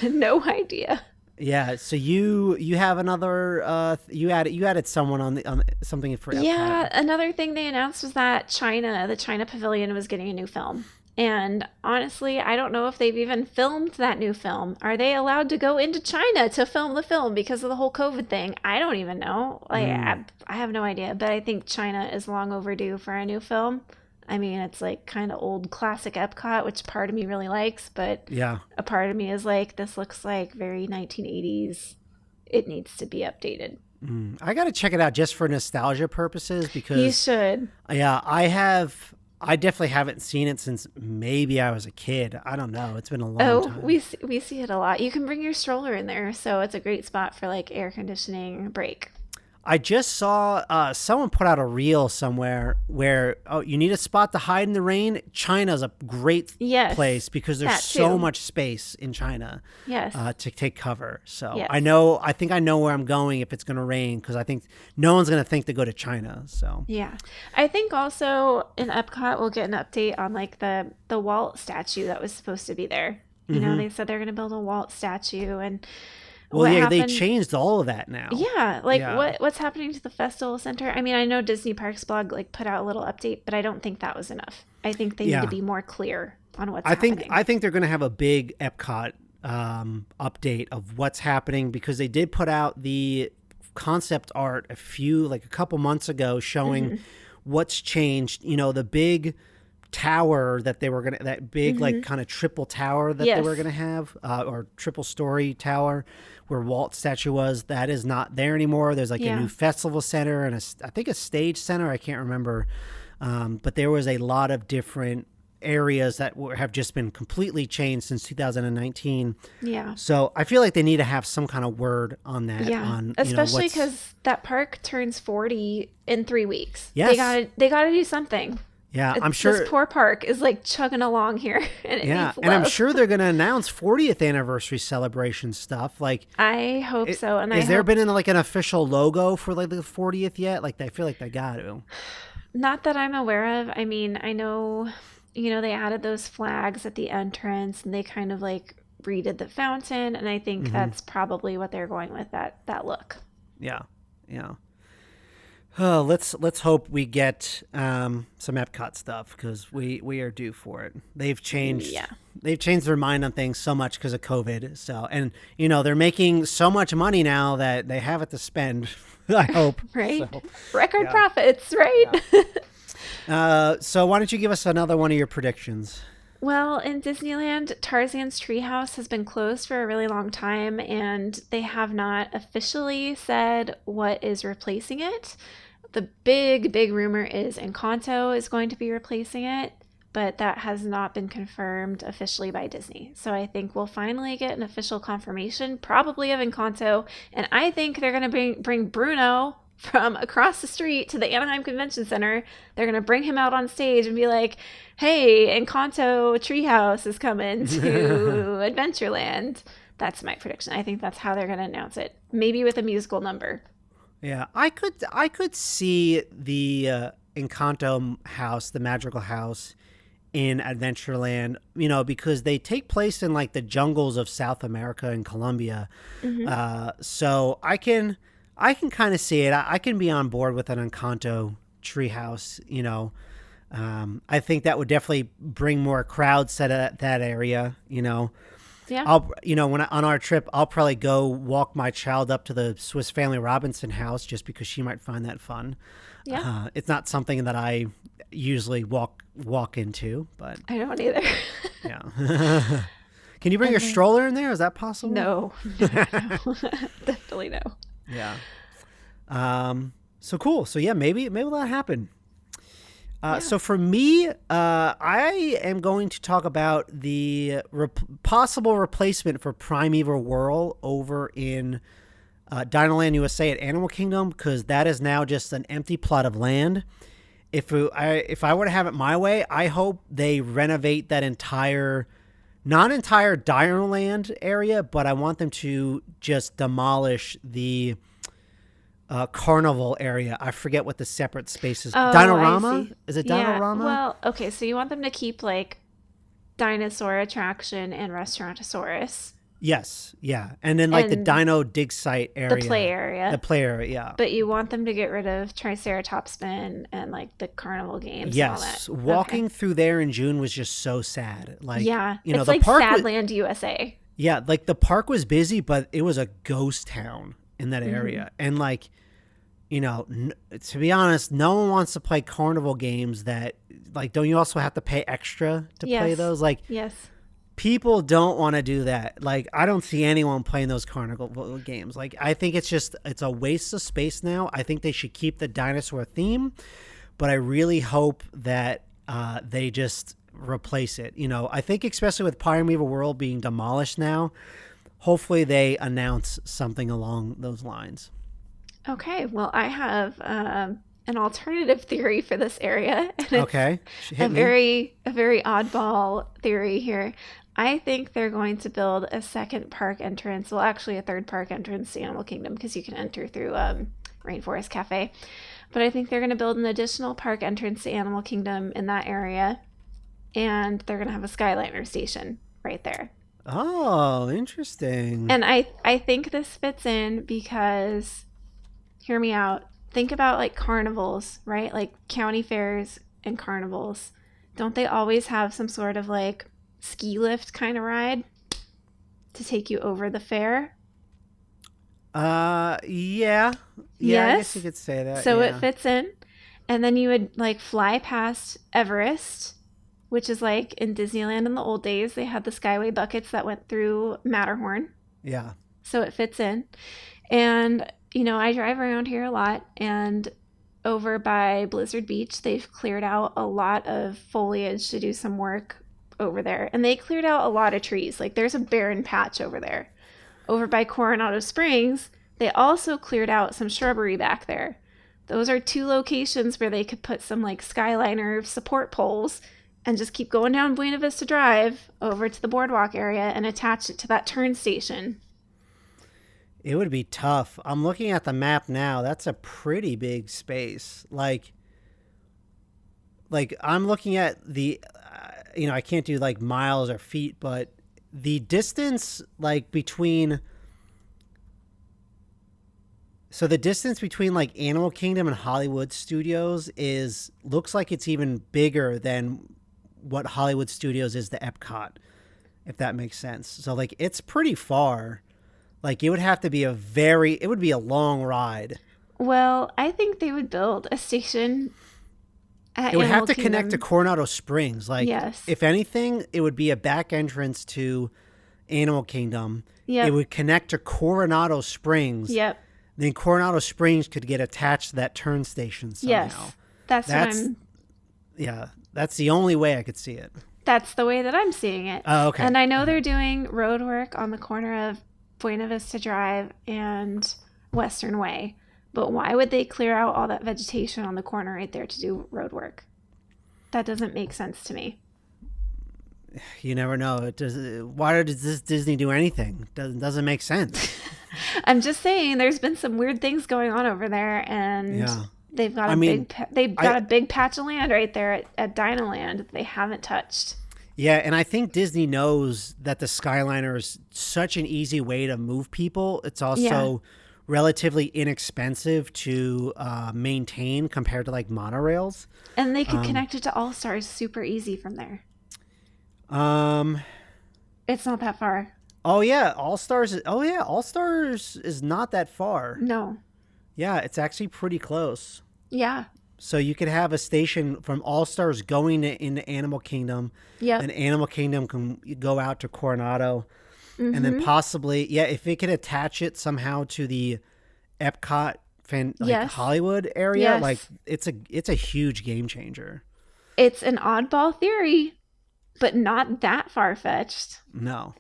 No idea. Yeah, so you have another you added someone on something for Epcot. Yeah, another thing they announced was that the China Pavilion was getting a new film. And honestly, I don't know if they've even filmed that new film. Are they allowed to go into China to film the film because of the whole COVID thing? I don't even know. I have no idea, but I think China is long overdue for a new film. I mean, it's like kind of old classic Epcot, which part of me really likes, but a part of me is like, this looks like very 1980s. It needs to be updated. I got to check it out just for nostalgia purposes because you should. Yeah, I definitely haven't seen it since maybe I was a kid. I don't know. It's been a long time. We see it a lot. You can bring your stroller in there, so it's a great spot for like air conditioning break. I just saw someone put out a reel somewhere where you need a spot to hide in the rain. China's a great place because there's so much space in China to take cover. So I think I know where I'm going if it's going to rain because I think no one's going to think to go to China. So yeah, I think also in Epcot we'll get an update on like the Walt statue that was supposed to be there. You know, they said they're going to build a Walt statue and. Well, they changed all of that now. Yeah, what's happening to the festival center? I mean, I know Disney Parks blog like put out a little update, but I don't think that was enough. I think they need to be more clear on what's happening. I think they're going to have a big Epcot update of what's happening because they did put out the concept art a couple months ago showing what's changed. You know, the big tower that they were gonna like kind of triple tower that they were gonna have or triple story tower where Walt's statue was, that is not there anymore. There's like a new festival center and I think a stage center, I can't remember, but there was a lot of different areas that have just been completely changed since 2019. So I feel like they need to have some kind of word on that. Especially because that park turns 40 in 3 weeks. They gotta do something. Yeah, I'm sure this poor park is like chugging along here. And I'm sure they're going to announce 40th anniversary celebration stuff. Like, I hope so. And has there been an official logo for like the 40th yet? Like, I feel like they got to. Not that I'm aware of. I mean, I know, they added those flags at the entrance, and they kind of like redid the fountain, and I think that's probably what they're going with that look. Yeah. Oh, let's hope we get some Epcot stuff because we are due for it. They've changed their mind on things so much because of COVID. So and they're making so much money now that they have it to spend. I hope right, record profits, right? So why don't you give us another one of your predictions? Well, in Disneyland, Tarzan's treehouse has been closed for a really long time, and they have not officially said what is replacing it. The big rumor is Encanto is going to be replacing it, but that has not been confirmed officially by Disney. So I think we'll finally get an official confirmation, probably of Encanto, and I think they're going to bring Bruno from across the street to the Anaheim Convention Center. They're going to bring him out on stage and be like, hey, Encanto Treehouse is coming to Adventureland. That's my prediction. I think that's how they're going to announce it. Maybe with a musical number. Yeah, I could see the Encanto house, the magical house in Adventureland, because they take place in like the jungles of South America and Colombia. So I can kind of see it. I can be on board with an Encanto treehouse. I think that would definitely bring more crowds to that area. Yeah. On our trip, I'll probably go walk my child up to the Swiss Family Robinson house just because she might find that fun. Yeah. It's not something that I usually walk into, but I don't either. yeah. Can you bring your stroller in there? Is that possible? No. Definitely no. Yeah. So cool. So yeah, maybe that'll happen. So for me, I am going to talk about the possible replacement for Primeval Whirl over in DinoLand USA at Animal Kingdom, because that is now just an empty plot of land. If I were to have it my way, I hope they renovate that not entire DinoLand area, but I want them to just demolish the carnival area. I forget what the separate space is. Oh, Dinorama? Is it yeah. Dinorama? Well, okay, so you want them to keep like dinosaur attraction and Restaurantosaurus. Yes, yeah. And then like the dino dig site area. The play area. The play area, yeah. But you want them to get rid of Triceratopspin and like the carnival games and all that. Walking through there in June was just so sad. Like, yeah, it's the like park Sadland USA. Yeah, like the park was busy, but it was a ghost town in that area. And like, to be honest, no one wants to play carnival games that, like, don't you also have to pay extra to play those? Like, yes. People don't want to do that. Like, I don't see anyone playing those carnival games. Like, I think it's a waste of space now. I think they should keep the dinosaur theme, but I really hope that they just replace it. I think especially with Primeval Whirl being demolished now, hopefully they announce something along those lines. Okay, well, I have an alternative theory for this area. And okay, a very oddball theory here. I think they're going to build a second park entrance. Well, actually, a third park entrance to Animal Kingdom, because you can enter through Rainforest Cafe. But I think they're going to build an additional park entrance to Animal Kingdom in that area, and they're going to have a Skyliner station right there. Oh, interesting. And I think this fits in because, hear me out, think about like carnivals, right? Like county fairs and carnivals. Don't they always have some sort of like ski lift kind of ride to take you over the fair? Yeah. Yes? I guess you could say that. So it fits in. And then you would like fly past Everest, which is like in Disneyland in the old days, they had the Skyway buckets that went through Matterhorn. Yeah. So it fits in. And, I drive around here a lot, and over by Blizzard Beach, they've cleared out a lot of foliage to do some work over there. And they cleared out a lot of trees. Like there's a barren patch over there. Over by Coronado Springs, they also cleared out some shrubbery back there. Those are two locations where they could put some like Skyliner support poles and just keep going down Buena Vista Drive over to the boardwalk area and attach it to that turn station. It would be tough. I'm looking at the map now. That's a pretty big space. Like I'm looking at the, I can't do like miles or feet, but the distance between like Animal Kingdom and Hollywood Studios looks like it's even bigger than what Hollywood Studios is to Epcot, if that makes sense. So like it's pretty far. Like it would have to be it would be a long ride. Well, I think they would build a station at It would Animal have to Kingdom. connect to Coronado Springs. Like, yes. If anything, it would be a back entrance to Animal Kingdom. Yep. It would connect to Coronado Springs. Yep. Then Coronado Springs could get attached to that turn station somehow. Yes. That's the only way I could see it. That's the way that I'm seeing it. Oh, okay. And I know they're doing road work on the corner of Buena Vista Drive and Western Way. But why would they clear out all that vegetation on the corner right there to do road work? That doesn't make sense to me. You never know. Why does this Disney do anything? Doesn't make sense. I'm just saying there's been some weird things going on over there, and they've got a big patch of land right there at DinoLand that they haven't touched. Yeah, and I think Disney knows that the Skyliner is such an easy way to move people. It's also relatively inexpensive to maintain compared to like monorails. And they could connect it to All Stars super easy from there. It's not that far. Oh yeah, All Stars. Oh yeah, All Stars is not that far. No. Yeah, it's actually pretty close. Yeah. So you could have a station from All Stars going into Animal Kingdom, then Yep. Animal Kingdom can go out to Coronado, and then Mm-hmm. possibly, yeah, if it could attach it somehow to the Epcot like Yes. Hollywood area, like Yes. it's a huge game changer. It's an oddball theory, but not that far fetched. No.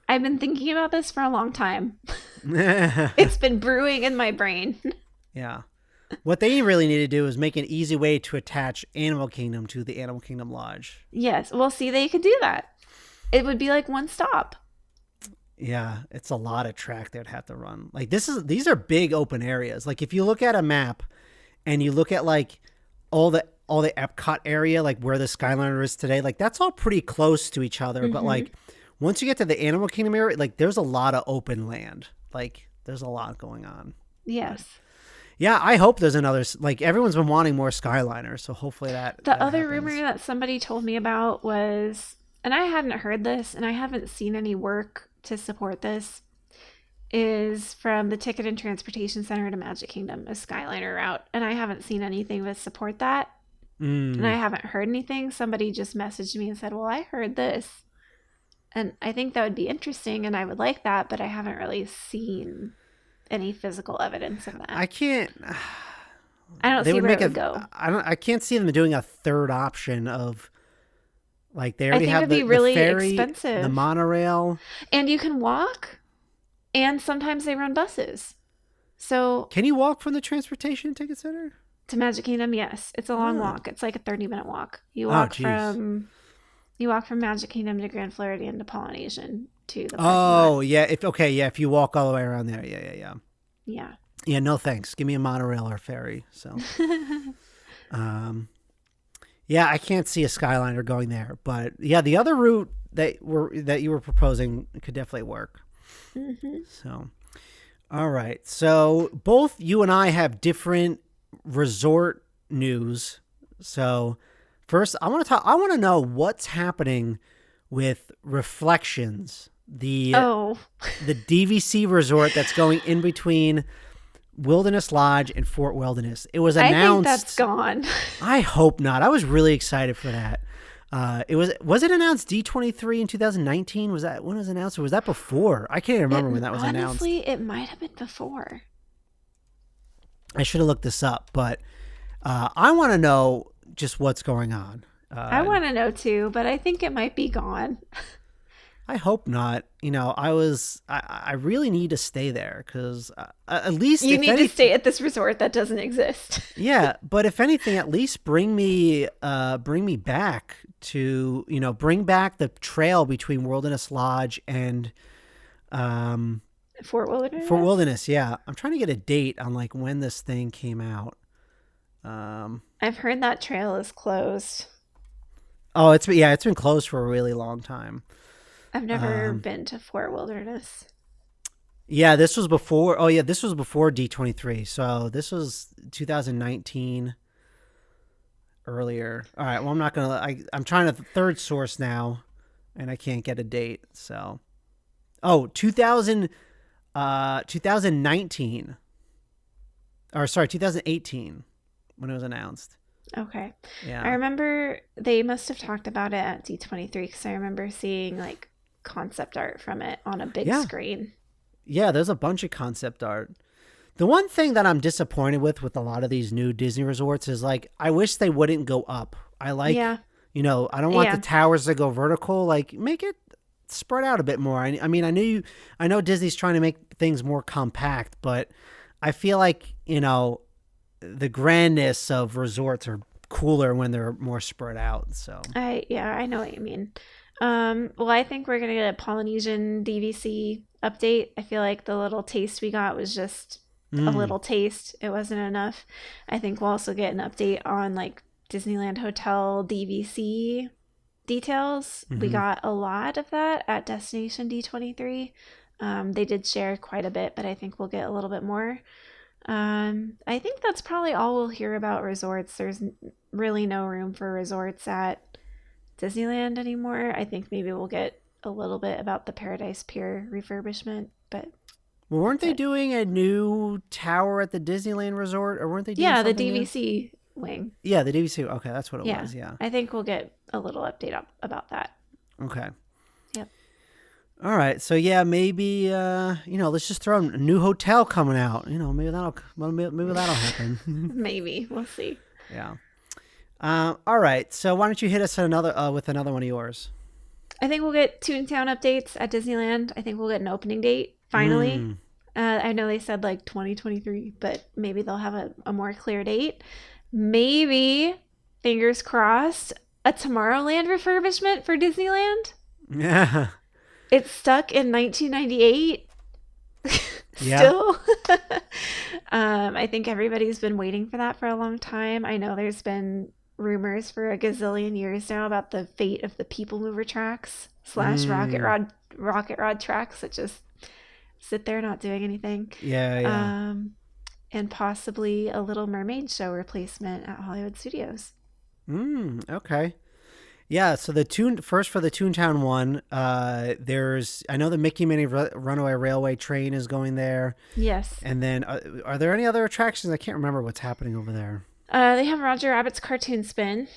I've been thinking about this for a long time. Yeah. It's been brewing in my brain. What they really need to do is make an easy way to attach Animal Kingdom to the Animal Kingdom Lodge. Yes. Well, see, they could do that. It would be like one stop. Yeah, it's a lot of track they'd have to run. Like these are big open areas. Like if you look at a map and you look at like all the Epcot area, like where the Skyliner is today, like that's all pretty close to each other. But like once you get to the Animal Kingdom area, like there's a lot of open land. Like there's a lot going on. Yes. Yeah, I hope there's another. Like everyone's been wanting more Skyliners, so hopefully that. The other happens. rumor that somebody told me about was, and I hadn't heard this, and I haven't seen any work to support this, is from the Ticket and Transportation Center to Magic Kingdom, a Skyliner route. And I haven't seen anything that support that. And I haven't heard anything. Somebody just messaged me and said, well, I heard this. And I think that would be interesting, and I would like that, but I haven't really seen any physical evidence of that. I can't. I don't They see would where make it would go. I can't see them doing a third option of. Like they already think have it'd be the really ferry, expensive. the monorail. And you can walk, and sometimes they run buses. So Can you walk from the Transportation Ticket Center? to Magic Kingdom, yes, it's a long Oh. walk. It's like a 30-minute walk. You Oh, walk geez. you walk from Magic Kingdom to Grand Floridian to Polynesian to the parking Oh lot. yeah, if you walk all the way around there, yeah. Yeah. Yeah, no thanks. Give me a monorail or ferry. So, yeah, I can't see a Skyliner going there, but yeah, the other route that you were proposing could definitely work. So, all right. So both you and I have different resort news. So first, I want to know what's happening with Reflections, the Oh, DVC resort that's going in between Wilderness Lodge and Fort Wilderness. It was I announced. think that's gone. I hope not. I was really excited for that. It was it announced D23 in 2019? Was that when it was announced, or was that before? I can't even remember when that was announced. Honestly, it might have been before. I should have looked this up, but I want to know just what's going on. I want to know too, but I think it might be gone. I hope not. You know, I really need to stay there because at least You if need to stay at this resort that doesn't exist. Yeah, but if anything, at least bring me back to, bring back the trail between Wilderness Lodge and Fort Wilderness? Fort Wilderness. Yeah, I'm trying to get a date on like when this thing came out. I've heard that trail is closed. Oh, it's been closed for a really long time. I've never been to Fort Wilderness. Yeah, this was before. Oh yeah, this was before D23. So this was 2019. Earlier. All right. Well, I'm not gonna. I'm trying to third source now, and I can't get a date. So, 2019. Or sorry, 2018 when it was announced. Okay. Yeah. I remember they must have talked about it at D23 because I remember seeing like concept art from it on a big screen. Yeah, there's a bunch of concept art. The one thing that I'm disappointed with a lot of these new Disney resorts is like, I wish they wouldn't go up. I like, I don't want the towers to go vertical. Like, make it spread out a bit more. I mean, I know Disney's trying to make things more compact, but I feel like, the grandness of resorts are cooler when they're more spread out. So I know what you mean. Well, I think we're gonna get a Polynesian DVC update. I feel like the little taste we got was just a little taste. It wasn't enough. I think we'll also get an update on like Disneyland Hotel DVC details. We got a lot of that at Destination D23. They did share quite a bit, but I think we'll get a little bit more. I think that's probably all we'll hear about resorts. There's really no room for resorts at Disneyland anymore. I think maybe we'll get a little bit about the Paradise Pier refurbishment, but Well, weren't that's they it. doing a new tower at the Disneyland Resort, or weren't they doing Yeah, the something new? DVC wing. Yeah, the DVC. Okay, that's what it Yeah, was. Yeah. I think we'll get a little update about that. Okay. Yep. All right. So yeah, maybe let's just throw a new hotel coming out. Maybe that'll happen. Maybe. We'll see. Yeah. All right. So why don't you hit us with another one of yours? I think we'll get Toontown updates at Disneyland. I think we'll get an opening date finally. Mm. I know they said like 2023, but maybe they'll have a more clear date. Maybe, fingers crossed, a Tomorrowland refurbishment for Disneyland. Yeah. It's stuck in 1998 Yeah. still. I think everybody's been waiting for that for a long time. I know there's been rumors for a gazillion years now about the fate of the People Mover tracks / rocket rod tracks that just sit there not doing anything. Yeah. Yeah. And possibly a Little Mermaid show replacement at Hollywood Studios. Okay. Yeah, so the first for the Toontown one, I know the Mickey Minnie Runaway Railway train is going there, Yes. and then are there any other attractions? I can't remember what's happening over there. They have Roger Rabbit's Cartoon Spin,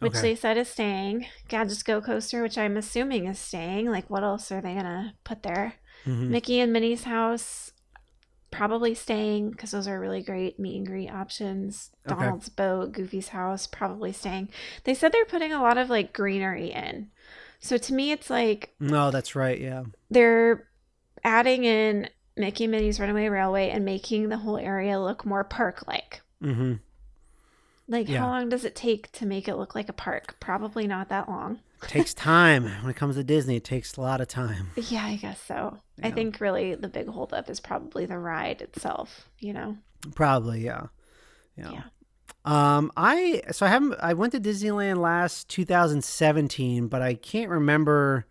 which Okay. they said is staying. Gadget's Go Coaster, which I'm assuming is staying. Like, what else are they gonna put there? Mm-hmm. Mickey and Minnie's House, probably staying because those are really great meet and greet options. Okay. Donald's Boat, Goofy's House, probably staying. They said they're putting a lot of like greenery in. So to me, it's like No, that's right. Yeah. they're adding in Mickey and Minnie's Runaway Railway and making the whole area look more park-like. Mm-hmm. Like, Yeah. how long does it take to make it look like a park? Probably not that long. Takes time when it comes to Disney. It takes a lot of time. Yeah, I guess so. I Yeah. think really the big holdup is probably the ride itself, you know? Probably, yeah. Yeah. I went to Disneyland last 2017, but I can't remember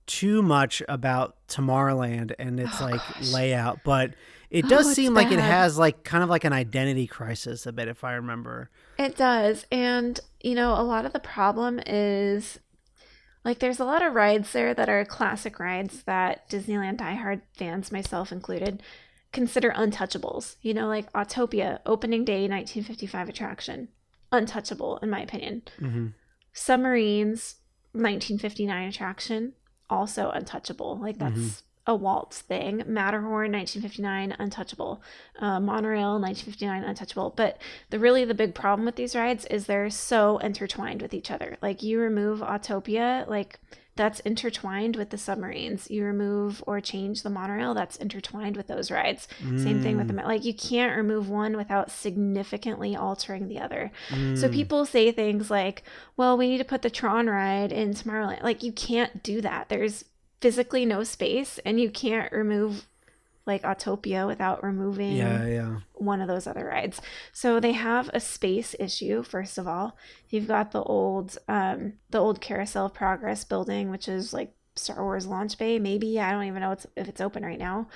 too much about Tomorrowland and its Gosh. layout, but it Oh, does it's seem like it bad. has like kind of like an identity crisis a bit, if I remember. It does. And, you know, a lot of the problem is like there's a lot of rides there that are classic rides that Disneyland diehard fans, myself included, consider untouchables. You know, like Autopia, opening day 1955 attraction. Untouchable, in my opinion. Mm-hmm. Submarines, 1959 attraction, also untouchable. Like that's a Waltz thing. Matterhorn, 1959, untouchable. Monorail, 1959, untouchable. But the big problem with these rides is they're so intertwined with each other. Like you remove Autopia, like that's intertwined with the submarines. You remove or change the monorail, that's intertwined with those rides. Same thing with the like you can't remove one without significantly altering the other. So people say things like, well, we need to put the Tron ride in Tomorrowland. Like you can't do that. There's physically no space, and you can't remove like Autopia without removing one of those other rides. So they have a space issue. First of all, you've got the old Carousel of Progress building, which is like Star Wars launch bay. Maybe, I don't even know if it's open right now.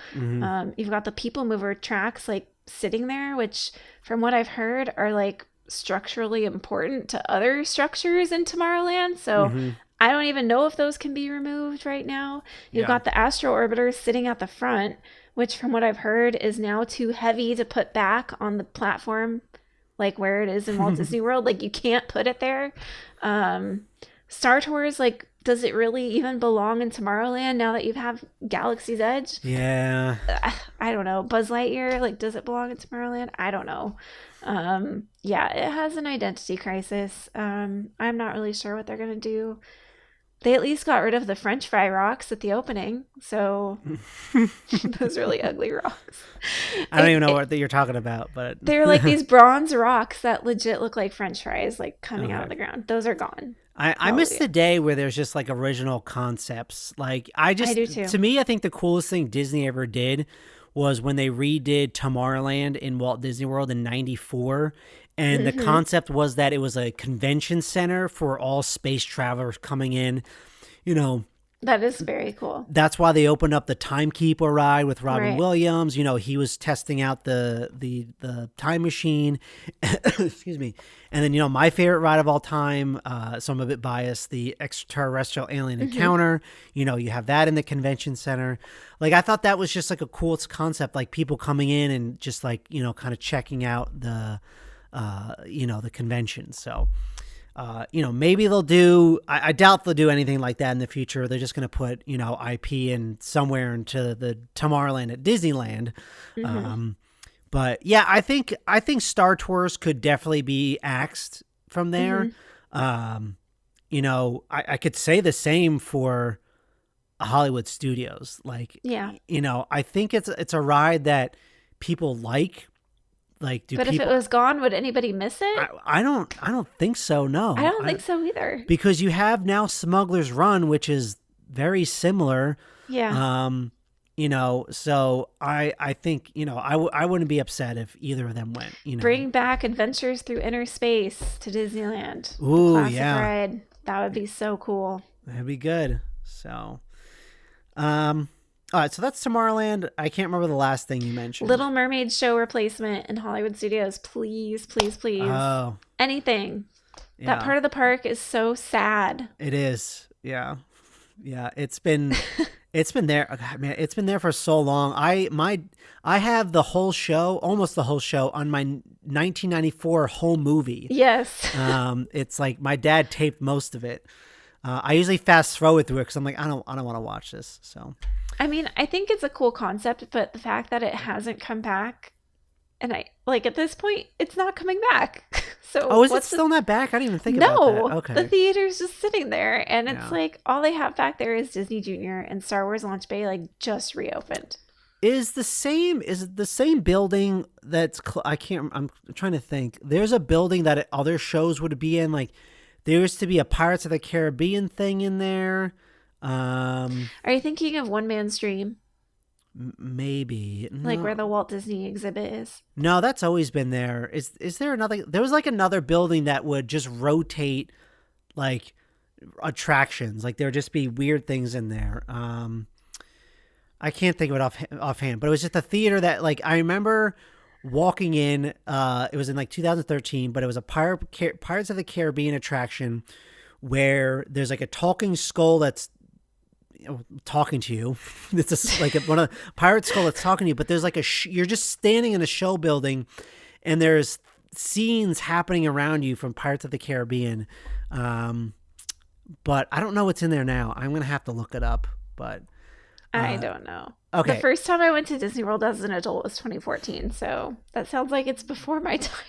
You've got the People Mover tracks like sitting there, which from what I've heard are like structurally important to other structures in Tomorrowland. So I don't even know if those can be removed right now. You've got the Astro Orbiter sitting at the front, which from what I've heard is now too heavy to put back on the platform, like where it is in Walt Disney World. Like you can't put it there. Star Tours, like, does it really even belong in Tomorrowland now that you have Galaxy's Edge? Yeah. I don't know. Buzz Lightyear, like, does it belong in Tomorrowland? I don't know. Yeah, it has an identity crisis. I'm not really sure what they're going to do. They at least got rid of the French fry rocks at the opening. So those really ugly rocks. I don't even know what you're talking about, but They're like these bronze rocks that legit look like French fries, like coming out of the ground. Those are gone. I miss the day where there's just like original concepts. Like I do too. To me, I think the coolest thing Disney ever did was when they redid Tomorrowland in Walt Disney World in '94. And the concept was that it was a convention center for all space travelers coming in, you know, That is very cool. That's why they opened up the Timekeeper ride with Robin Right. Williams. You know, he was testing out the time machine. Excuse me. And then, you know, my favorite ride of all time, so I'm a bit biased, the extraterrestrial alien encounter. You know, you have that in the convention center. Like, I thought that was just like a cool concept, like people coming in and just like, you know, kind of checking out the, you know, the convention. So, you know, maybe they'll do, I doubt they'll do anything like that in the future. They're just going to put, you know, IP in somewhere into the Tomorrowland at Disneyland. But yeah, I think Star Tours could definitely be axed from there. You know, I could say the same for Hollywood Studios. Like, Yeah. you know, I think it's a ride that people like. Like, do But people, if it was gone, would anybody miss it? I don't think so. No, I don't think so either. because you have now Smuggler's Run, which is very similar. Yeah. You know, so I think, you know, I wouldn't be upset if either of them went, you know. Bring back Adventures Through Inner Space to Disneyland. Ooh, Classic yeah. ride. That would be so cool. That'd be good. So, all right, so that's Tomorrowland. I can't remember the last thing you mentioned. Little Mermaid show replacement in Hollywood Studios. Please, please, please. Oh, Anything. yeah. That part of the park is so sad. It is. Yeah. Yeah. It's been there. Oh, God, man, it's been there for so long. I have the whole show, almost the whole show on my 1994 whole movie. Yes. It's like my dad taped most of it. I usually fast forward through it because I'm like, I don't want to watch this. So, I mean, I think it's a cool concept, but the fact that it hasn't come back, and I like at this point, it's not coming back. So, oh, is it still not back? I didn't even think about that. No, Okay. the theater's just sitting there, and it's Yeah. like all they have back there is Disney Junior and Star Wars Launch Bay, like just reopened. Is it the same building that's I'm trying to think. There's a building that other shows would be in. Like, there used to be a Pirates of the Caribbean thing in there. Are you thinking of One Man's Dream, Maybe. like No. where the Walt Disney exhibit is? No, that's always been there. Is there another? There was like another building that would just rotate, like, attractions. Like, there would just be weird things in there. I can't think of it offhand, but it was just a theater that, like, I remember walking in. It was in like 2013, but it was a Pirates of the Caribbean attraction where there's like a talking skull that's, you know, talking to you. It's like one of the pirate skull that's talking to you, but there's like you're just standing in a show building and there's scenes happening around you from Pirates of the Caribbean. But I don't know what's in there now. I'm going to have to look it up, but I don't know. okay. The first time I went to Disney World as an adult was 2014, so that sounds like it's before my time.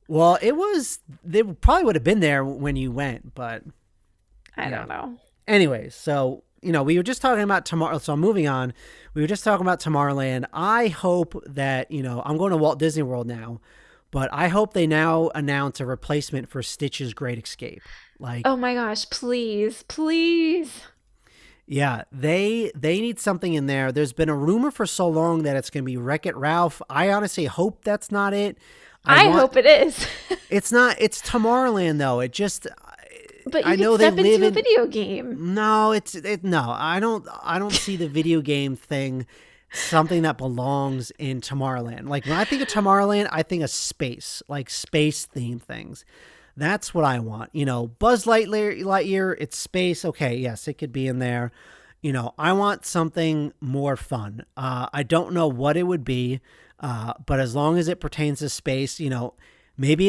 Well, they probably would have been there when you went, but I don't know. anyways, so, you know, we were just talking about tomorrow. So I'm moving on. We were just talking about Tomorrowland. I hope that, you know, I'm going to Walt Disney World now, but I hope they now announce a replacement for Stitch's Great Escape. Like, Oh my gosh, please, please. yeah, they need something in there. There's been a rumor for so long that it's going to be Wreck-It Ralph. I honestly hope that's not it. I hope it is. It's not. It's Tomorrowland though. It just. But you I know can they step live into a in video game. No, no. I don't see the video game thing something that belongs in Tomorrowland. Like, when I think of Tomorrowland, I think of space, like space themed things. That's what I want. You know, Buzz Lightyear, it's space. Okay, yes, it could be in there. You know, I want something more fun. I don't know what it would be, but as long as it pertains to space, you know, maybe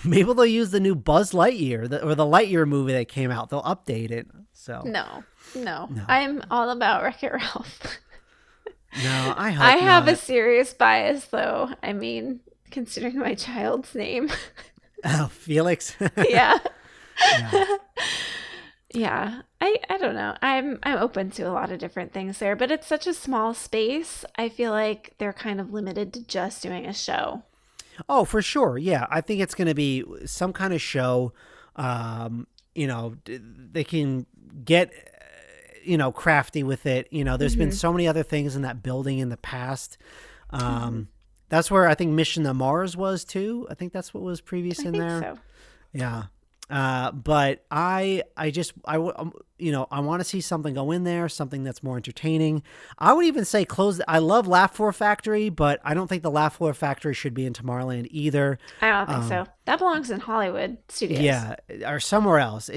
maybe they'll use the new Buzz Lightyear or the Lightyear movie that came out. They'll update it. So No. I'm all about Wreck-It Ralph. no, I hope I have a not. serious bias, though. I mean, considering my child's name. Oh, Felix. Yeah. Yeah. Yeah. I don't know. I'm open to a lot of different things there, but it's such a small space. I feel like they're kind of limited to just doing a show. Oh, for sure. Yeah, I think it's going to be some kind of show. You know, they can get, you know, crafty with it. You know, there's been so many other things in that building in the past. That's where I think Mission to Mars was too. I think that's what was previous I in think there. so. Yeah. But I want to see something go in there, something that's more entertaining. I would even say close. I love Laugh Floor Factory, but I don't think the Laugh Floor Factory should be in Tomorrowland either. I don't think so. That belongs in Hollywood Studios. Yeah, or somewhere else.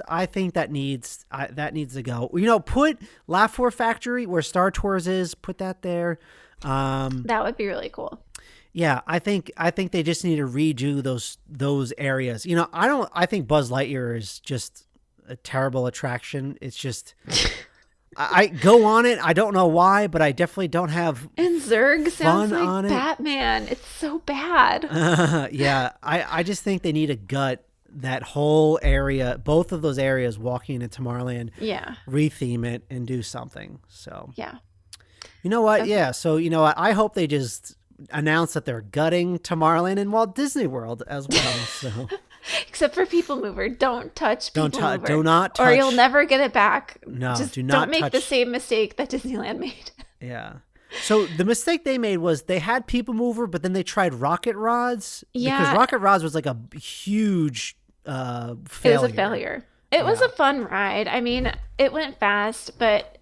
I think that needs to go. Put Laugh Floor Factory where Star Tours is. Put that there. That would be really cool. Yeah, I think they just need to redo those areas. I think Buzz Lightyear is just a terrible attraction. It's just I go on it. I don't know why, but I definitely don't have And Zurg sounds fun on like it. Batman. It's so bad. Yeah, I just think they need to gut that whole area, both of those areas, walking into Tomorrowland. Yeah. Retheme it and do something. So yeah. You know what? Okay. Yeah. So you know what? I hope they just announce that they're gutting Tomorrowland and Walt Disney World as well. So Except for People Mover. Don't touch People Mover. Do not touch. Or you'll never get it back. No, Just do not don't make touch. the same mistake that Disneyland made. Yeah. So the mistake they made was they had People Mover, but then they tried Rocket Rods. Yeah. Because Rocket Rods was like a huge failure. It was a failure. It was a fun ride. I mean, it went fast, but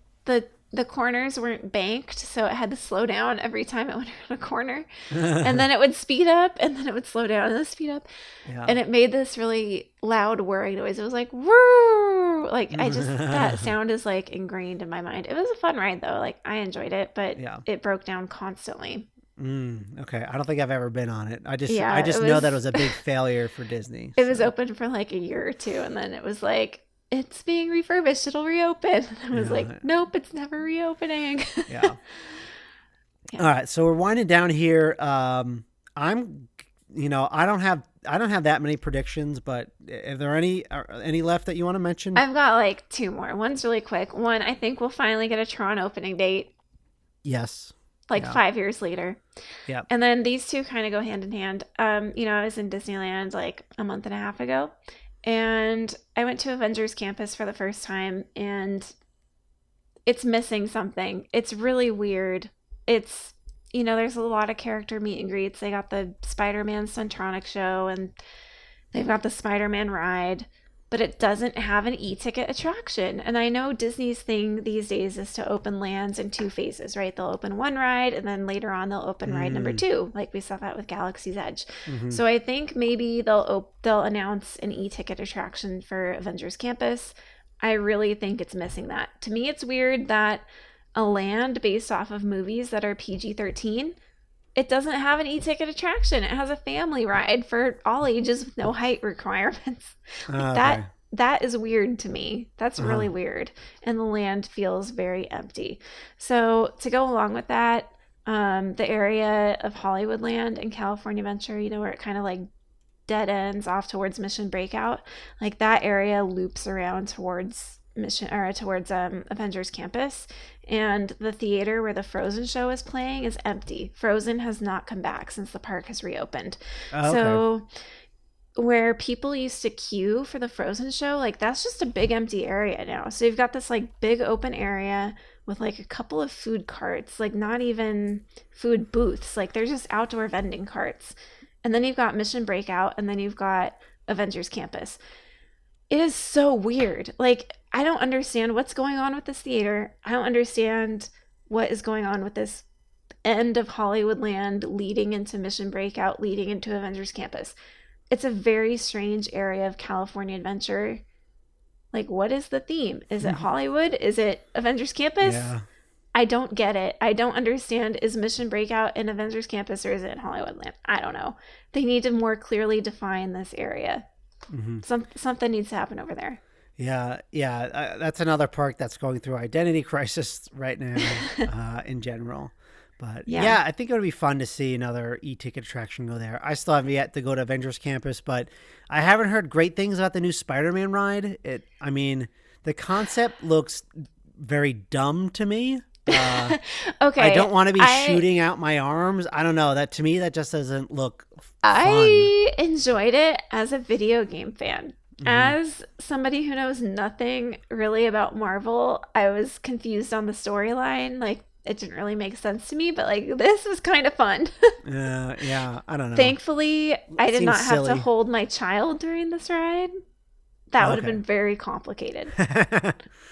the corners weren't banked, so it had to slow down every time it went around a corner. And then it would speed up, and then it would slow down, and then speed up. Yeah. And it made this really loud whirring noise. It was like, woo! Like, that sound is like ingrained in my mind. It was a fun ride, though. Like, I enjoyed it, but it broke down constantly. Okay. I don't think I've ever been on it. I just it know that it was a big failure for Disney. It was open for like a year or two, and then it was like, it's being refurbished, it'll reopen. And I was like, nope, it's never reopening. Yeah. All right, so we're winding down here. I don't have that many predictions, but are there any left that you want to mention? I've got like two more. One's really quick. One, I think we'll finally get a Tron opening date. Yes. 5 years later. Yeah. And then these two kind of go hand in hand. I was in Disneyland like a month and a half ago, and I went to Avengers Campus for the first time, and it's missing something. It's really weird. It's, there's a lot of character meet and greets. They got the Spider-Man Suntronic show, and they've got the Spider-Man ride, but it doesn't have an e-ticket attraction. And I know Disney's thing these days is to open lands in two phases, right? They'll open one ride, and then later on they'll open ride number 2, like we saw that with Galaxy's Edge. Mm-hmm. So I think maybe they'll announce an e-ticket attraction for Avengers Campus. I really think it's missing that. To me, it's weird that a land based off of movies that are PG-13, it doesn't have an e-ticket attraction. It has a family ride for all ages with no height requirements. Okay. That is weird to me. That's really weird. And the land feels very empty. So to go along with that, the area of Hollywoodland and California Adventure, where it kind of like dead ends off towards Mission Breakout, like that area loops around towards Avengers Campus, and the theater where the Frozen show is playing is empty. Frozen has not come back since the park has reopened. Oh, okay. So where people used to queue for the Frozen show, like that's just a big empty area now. So you've got this like big open area with like a couple of food carts, like not even food booths, like they're just outdoor vending carts. And then you've got Mission Breakout, and then you've got Avengers Campus. It is so weird. Like, I don't understand what's going on with this theater. I don't understand what is going on with this end of Hollywoodland leading into Mission Breakout, leading into Avengers Campus. It's a very strange area of California Adventure. Like, what is the theme? Is it Hollywood? Is it Avengers Campus? Yeah. I don't get it. I don't understand. Is Mission Breakout in Avengers Campus, or is it in Hollywoodland? I don't know. They need to more clearly define this area. Mm-hmm. Something needs to happen over there. Yeah. That's another park that's going through identity crisis right now in general. But yeah, I think it would be fun to see another e-ticket attraction go there. I still haven't yet to go to Avengers Campus, but I haven't heard great things about the new Spider-Man ride. The concept looks very dumb to me. Okay. I don't want to be shooting out my arms. I don't know. To me, that just doesn't look fun. I enjoyed it as a video game fan. Mm-hmm. As somebody who knows nothing really about Marvel, I was confused on the storyline. Like, it didn't really make sense to me, but like, this was kind of fun. Yeah, I don't know. Thankfully, I did not have silly. to hold my child during this ride. That would have been very complicated.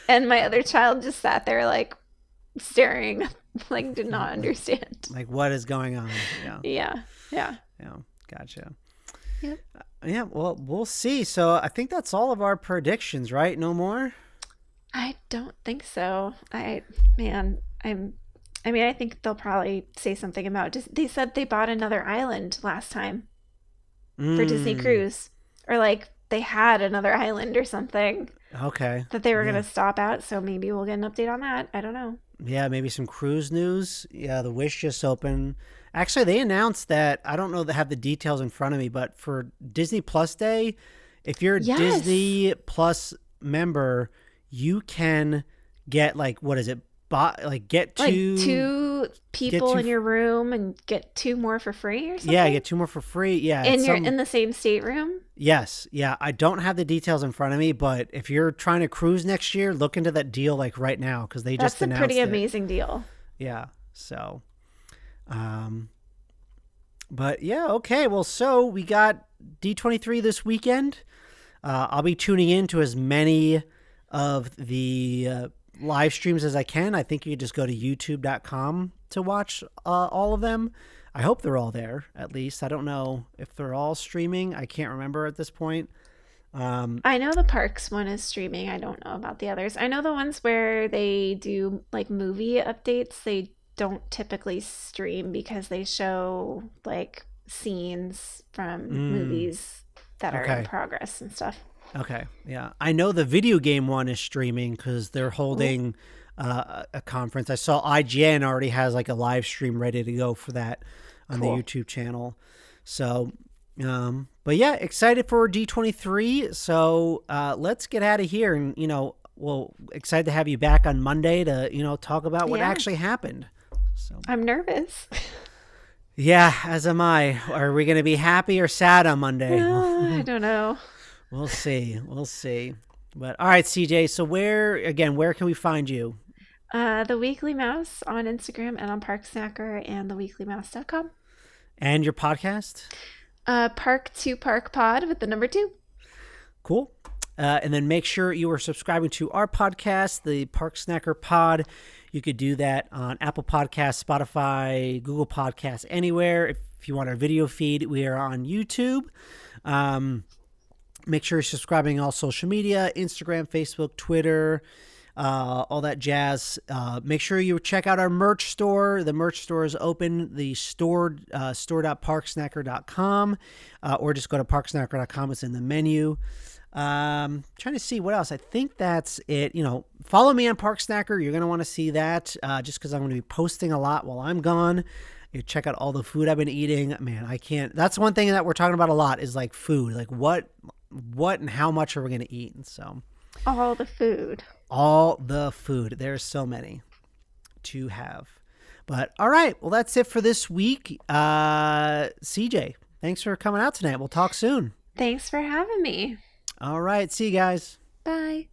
And my other child just sat there like staring, like did not understand. Like, what is going on? Yeah. Gotcha. Yep. Yeah, well, we'll see. So I think that's all of our predictions, right? No more? I don't think so. I think they'll probably say something about, they said they bought another island last time for Disney Cruise, or like they had another island or something. Okay. That they were going to stop at. So maybe we'll get an update on that. I don't know. Yeah, maybe some cruise news. Yeah, the Wish just opened. Actually, they announced that, I don't know they have the details in front of me, but for Disney Plus Day, if you're a Disney Plus member, you can get like, what is it? Get two people in your room and get 2 more for free or something? Yeah, get 2 more for free. Yeah. And you're in the same stateroom? Yes. Yeah. I don't have the details in front of me, but if you're trying to cruise next year, look into that deal like right now because they just announced it. That's a pretty amazing deal. Yeah. So, but yeah, okay. Well, so we got D23 this weekend. I'll be tuning in to as many of the live streams as I can. I think you could just go to youtube.com to watch all of them. I hope they're all there, at least. I don't know if they're all streaming. I can't remember at this point. I know the parks one is streaming. I don't know about the others. I know the ones where they do like movie updates, they don't typically stream because they show like scenes from movies that are in progress and stuff. Okay, yeah. I know the video game one is streaming because they're holding a conference. I saw IGN already has like a live stream ready to go for that on the YouTube channel. So, but yeah, excited for D23. So let's get out of here and, excited to have you back on Monday to, talk about what actually happened. So I'm nervous. Yeah, as am I. Are we going to be happy or sad on Monday? I don't know. We'll see. But all right, CJ. So where can we find you? The Weekly Mouse on Instagram and on Park Snacker and theweeklymouse.com. And your podcast? Park to Park Pod with the number 2. Cool. And then make sure you are subscribing to our podcast, the Park Snacker Pod. You could do that on Apple Podcasts, Spotify, Google Podcasts, anywhere. If you want our video feed, we are on YouTube. Make sure you're subscribing all social media, Instagram, Facebook, Twitter, all that jazz. Make sure you check out our merch store. The merch store is open. The store.parksnacker.com, or just go to parksnacker.com. It's in the menu. Trying to see what else. I think that's it. Follow me on Park Snacker. You're going to want to see that just because I'm going to be posting a lot while I'm gone. You check out all the food I've been eating. Man, I can't. That's one thing that we're talking about a lot is like food. Like what and how much are we going to eat? And so all the food. There's so many to have. But all right. Well, that's it for this week. CJ, thanks for coming out tonight. We'll talk soon. Thanks for having me. All right. See you guys. Bye.